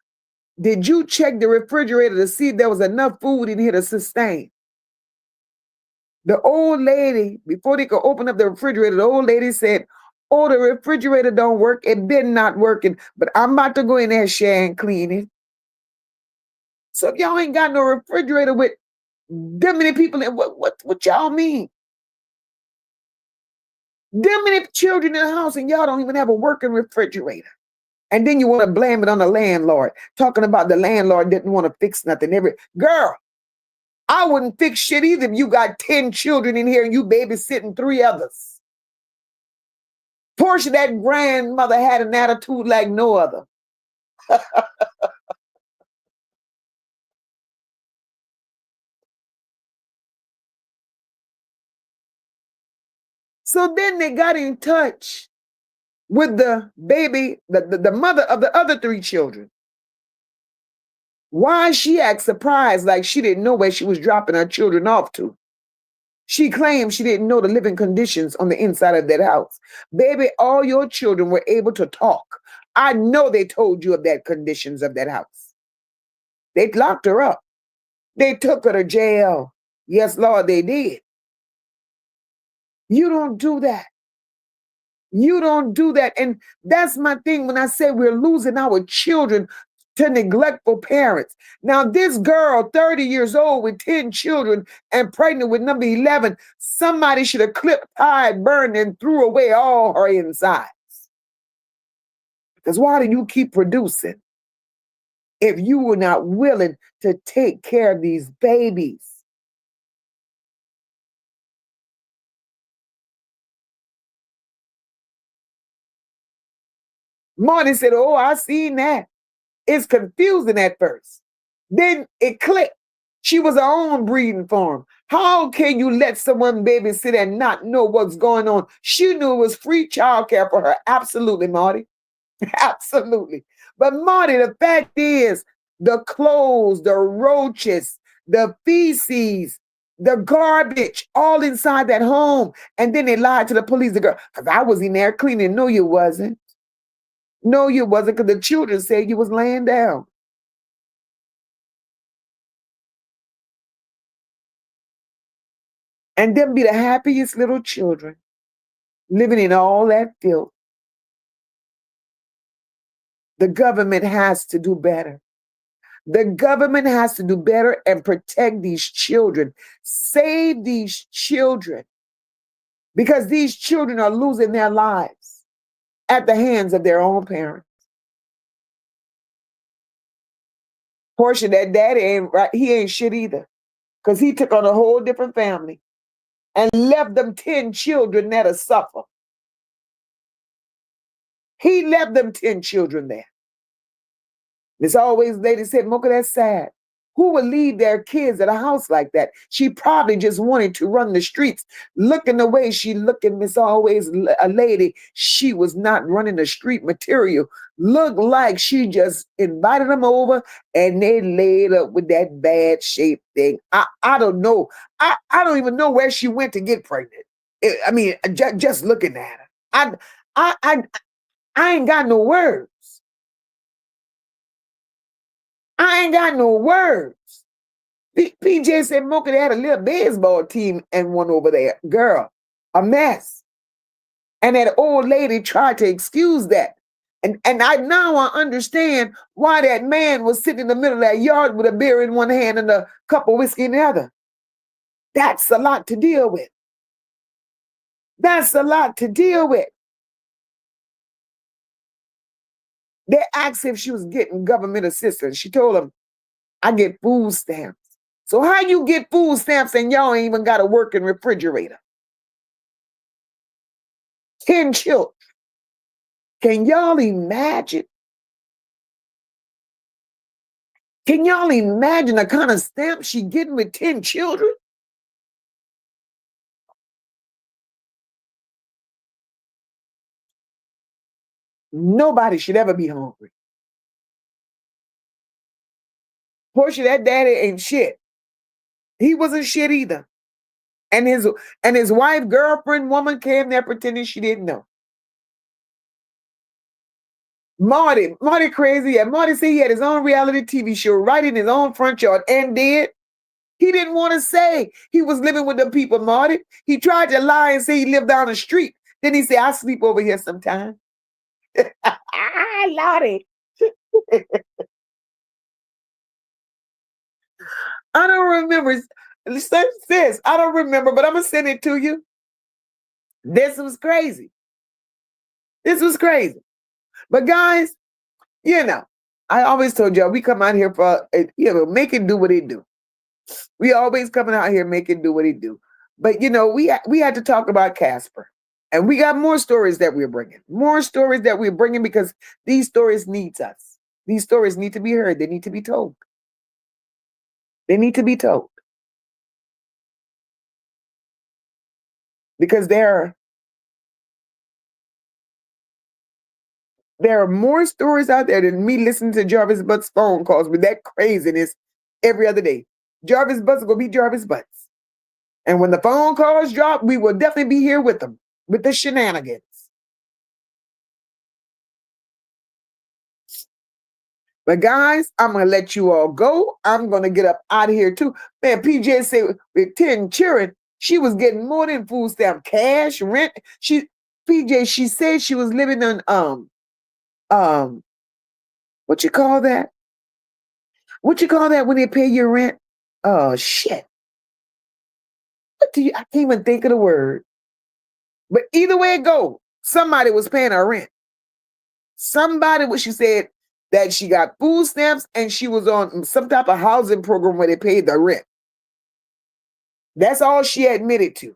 Speaker 2: did you check the refrigerator to see if there was enough food in here to sustain? The old lady, before they could open up the refrigerator, the old lady said, oh, the refrigerator don't work. It been not working, but I'm about to go in there, share and clean it. So if y'all ain't got no refrigerator with them many people in, what y'all mean? Them many children in the house and y'all don't even have a working refrigerator. And then you want to blame it on the landlord, talking about the landlord didn't want to fix nothing. Girl, I wouldn't fix shit either if you got 10 children in here and you babysitting 3 others. Porch, that grandmother had an attitude like no other. So then they got in touch with the baby, the mother of the other 3 children. Why she act surprised like she didn't know where she was dropping her children off to. She claimed she didn't know the living conditions on the inside of that house. Baby, all your children were able to talk. I know they told you of that conditions of that house. They locked her up. They took her to jail. Yes, Lord, they did. You don't do that. You don't do that. And that's my thing when I say we're losing our children to neglectful parents. Now, this girl, 30 years old with 10 children and pregnant with number 11, somebody should have clipped, tied, burned, and threw away all her insides. Because why do you keep producing if you were not willing to take care of these babies? Marty said, oh, I seen that. It's confusing at first. Then it clicked. She was her own breeding farm. How can you let someone babysit and not know what's going on? She knew it was free childcare for her. Absolutely, Marty. Absolutely. But Marty, the fact is, the clothes, the roaches, the feces, the garbage, all inside that home. And then they lied to the police. The girl, because I was in there cleaning. No, you wasn't. No, you wasn't, because the children said you was laying down. And them be the happiest little children living in all that filth. The government has to do better. The government has to do better and protect these children. Save these children. Because these children are losing their lives at the hands of their own parents. Portia, that daddy ain't right. He ain't shit either. Because he took on a whole different family and left them 10 children there to suffer. He left them 10 children there. There's always lady said, Mocha, that's sad. Who would leave their kids at a house like that? She probably just wanted to run the streets. Looking the way she looking, Miss Always a lady, she was not running the street material. Looked like she just invited them over and they laid up with that bad shape thing. I don't know. I don't even know where she went to get pregnant. I mean, just looking at her. I ain't got no words. I ain't got no words. PJ said Mocha had a little baseball team and one over there. Girl, a mess. And that old lady tried to excuse that. And now I understand why that man was sitting in the middle of that yard with a beer in one hand and a cup of whiskey in the other. That's a lot to deal with. That's a lot to deal with. They asked if she was getting government assistance. She told them, I get food stamps. So how you get food stamps and y'all ain't even got a working refrigerator? 10 children. Can y'all imagine? Can y'all imagine the kind of stamp she getting with 10 children? Nobody should ever be hungry. Portia, that daddy ain't shit. He wasn't shit either. And his wife, girlfriend, woman came there pretending she didn't know. Marty crazy. Yeah, Marty said he had his own reality TV show right in his own front yard and did. He didn't want to say he was living with the people, Marty. He tried to lie and say he lived down the street. Then he said, I sleep over here sometime. Lottie. I don't remember. Sis, I don't remember, but I'm going to send it to you. This was crazy. This was crazy. But guys, you know, I always told y'all, we come out here for, make it do what it do. We always coming out here, make it do what it do. But, we had to talk about Casper. And we got more stories that we're bringing. More stories that we're bringing because these stories need us. These stories need to be heard. They need to be told. They need to be told. Because there are more stories out there than me listening to Jarvis Butts' phone calls with that craziness every other day. Jarvis Butts will be Jarvis Butts. And when the phone calls drop, we will definitely be here with them, with the shenanigans. But guys, I'm going to let you all go. I'm going to get up out of here too. Man, PJ said with 10 children, she was getting more than food stamp, cash, rent. She said she was living on, what you call that? What you call that when they pay your rent? Oh, shit. I can't even think of the word. But either way it go, somebody was paying her rent. She said that she got food stamps and she was on some type of housing program where they paid the rent. That's all she admitted to.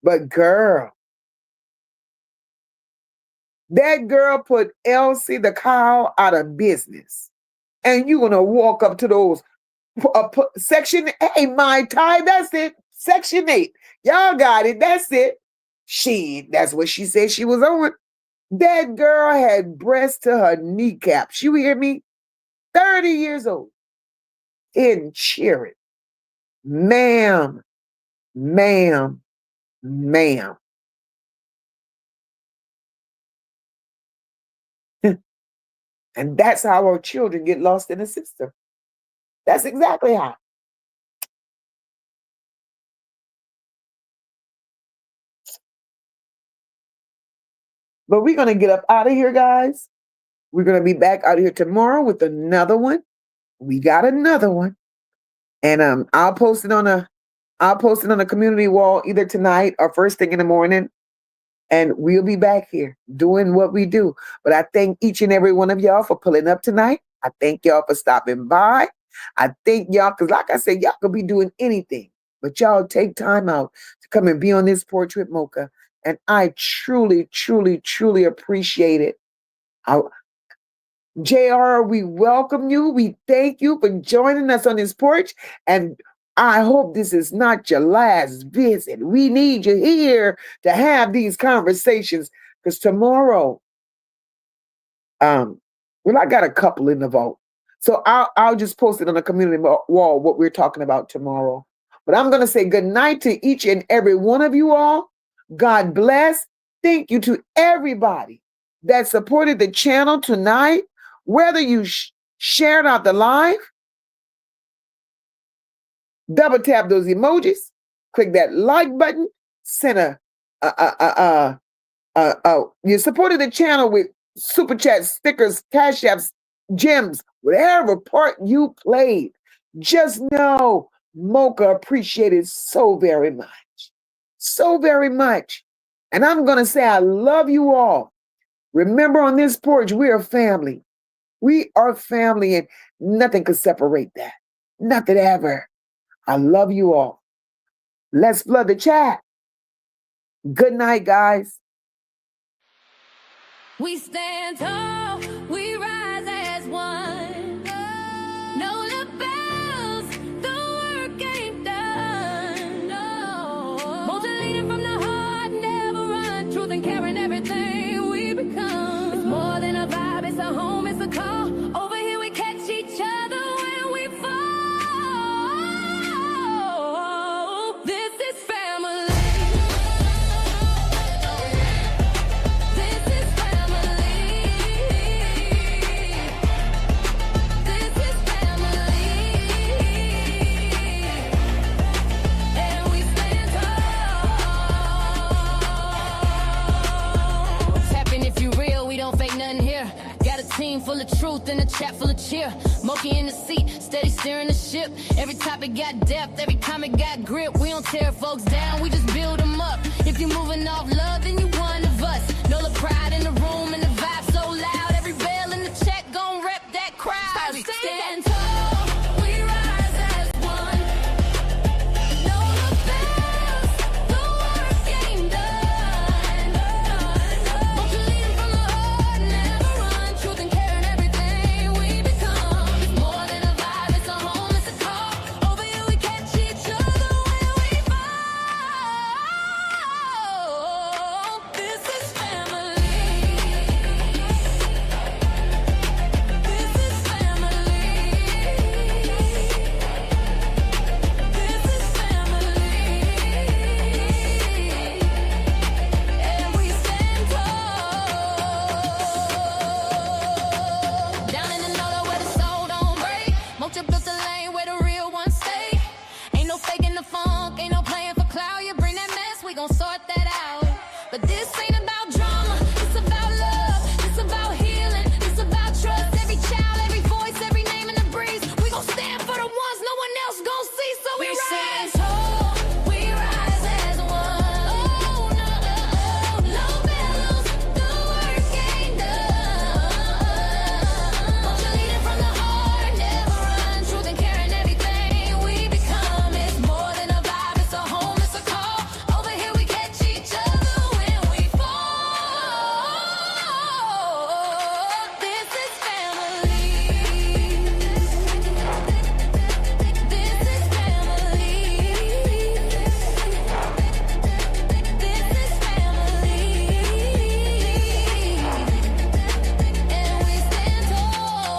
Speaker 2: But girl, that girl put Elsie the cow out of business. And you're going to walk up to those Section 8, my tie, that's it. Section 8. Y'all got it. That's it. That's what she said she was on. That girl had breasts to her kneecaps. You hear me? 30 years old. In cheering. Ma'am. And that's how our children get lost in the system. That's exactly how. But we're going to get up out of here, guys. We're going to be back out here tomorrow with another one. We got another one. And I'll post it on the community wall either tonight or first thing in the morning. And we'll be back here doing what we do. But I thank each and every one of y'all for pulling up tonight. I thank y'all for stopping by. I thank y'all because, like I said, y'all could be doing anything. But y'all take time out to come and be on this porch with Moca. And I truly, truly, truly appreciate it. JR, we welcome you. We thank you for joining us on this porch. And I hope this is not your last visit. We need you here to have these conversations because tomorrow, I got a couple in the vault. So I'll just post it on the community wall what we're talking about tomorrow. But I'm going to say good night to each and every one of you all. God bless. Thank you to everybody that supported the channel tonight. Whether you shared out the live, double tap those emojis, click that like button, send you supported the channel with super chats, stickers, cash apps, gems, whatever part you played. Just know Moca appreciated so very much. So very much. And I'm going to say I love you all. Remember, on this porch, we are family. We are family, and nothing could separate that. Nothing ever. I love you all. Let's flood the chat. Good night, guys.
Speaker 1: We stand tall, we rise as one. No lapels, the work ain't done. No. Motivated from the heart, never run. Truth and caring, everything we become. It's more than a vibe, it's a home, it's a call. Over here we catch each other. full of truth and a chat full of cheer. Mocha in the seat, steady steering the ship. Every topic got depth, every comment got grip. We don't tear folks down, we just build them up. If you're moving off love, then you one of us. Know the pride in the room and the vibe so loud. Every bell in the check gon' rep that crowd. We stand tall, we rise as one. Know the bells, the work ain't done. Won't you lead 'em from the heart, never run. Truth and care and everything we become. It's more than a vibe, it's a home, it's a call. Over here we catch each other when we fall. This is family. This is family. This is family. And we stand tall. Down in the north where the soul don't break. Mocha built the lane where the real ones stay. Ain't no faking the funk, ain't no playing for clout. You bring that mess, we gon' sort that out. But this ain't about drama, it's about love, it's about healing, it's about trust. Every child, every voice, every name in the breeze. We gon' stand for the ones no one else gon' see. So we rise tall, we rise as one. Oh no, no bells, the work ain't done. Won't you lead it from the heart, never run. Truth and care and everything we become. It's more than a vibe, it's a home, it's a call. Over here we catch each other when we fall. This is family. This is family. This is family. And we stand tall.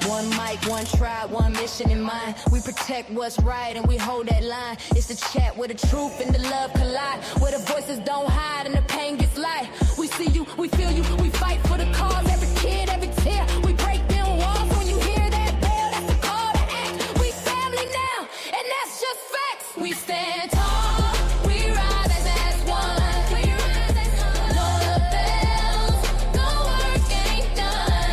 Speaker 1: One mic, one tribe, one mission in mind. We protect what's right and we hold that line. It's the chat where the truth and the love collide. Where the voices don't hide and the pain gets light. We see you, we feel you, we fight for the cause. Every kid, every tear, we break down walls. When you hear that bell, that's the call to act. We family now, and that's just facts. We stand tall, we rise as one. We rise as one. Know the bells, the work ain't done.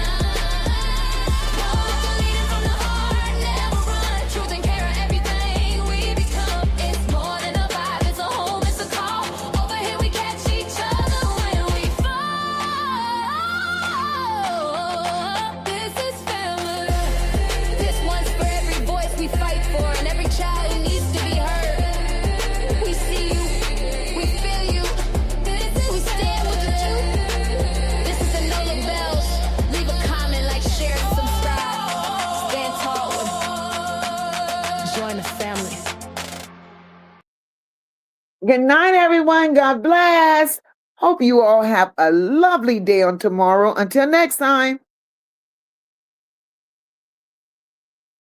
Speaker 1: Won't you lead it from the heart, never run. Truth and care are everything we become. It's more than a vibe, it's a home, it's a call. Over here we catch each other when we fall. This is family. This one's for every voice we fight for and every child who needs to be heard. We see you, we feel you. We stand with the truth. This is the Nola Bells. Leave a comment, like, share, and subscribe. Stand tall and join the family.
Speaker 2: Good night, everyone. God bless. Hope you all have a lovely day on tomorrow. Until next time.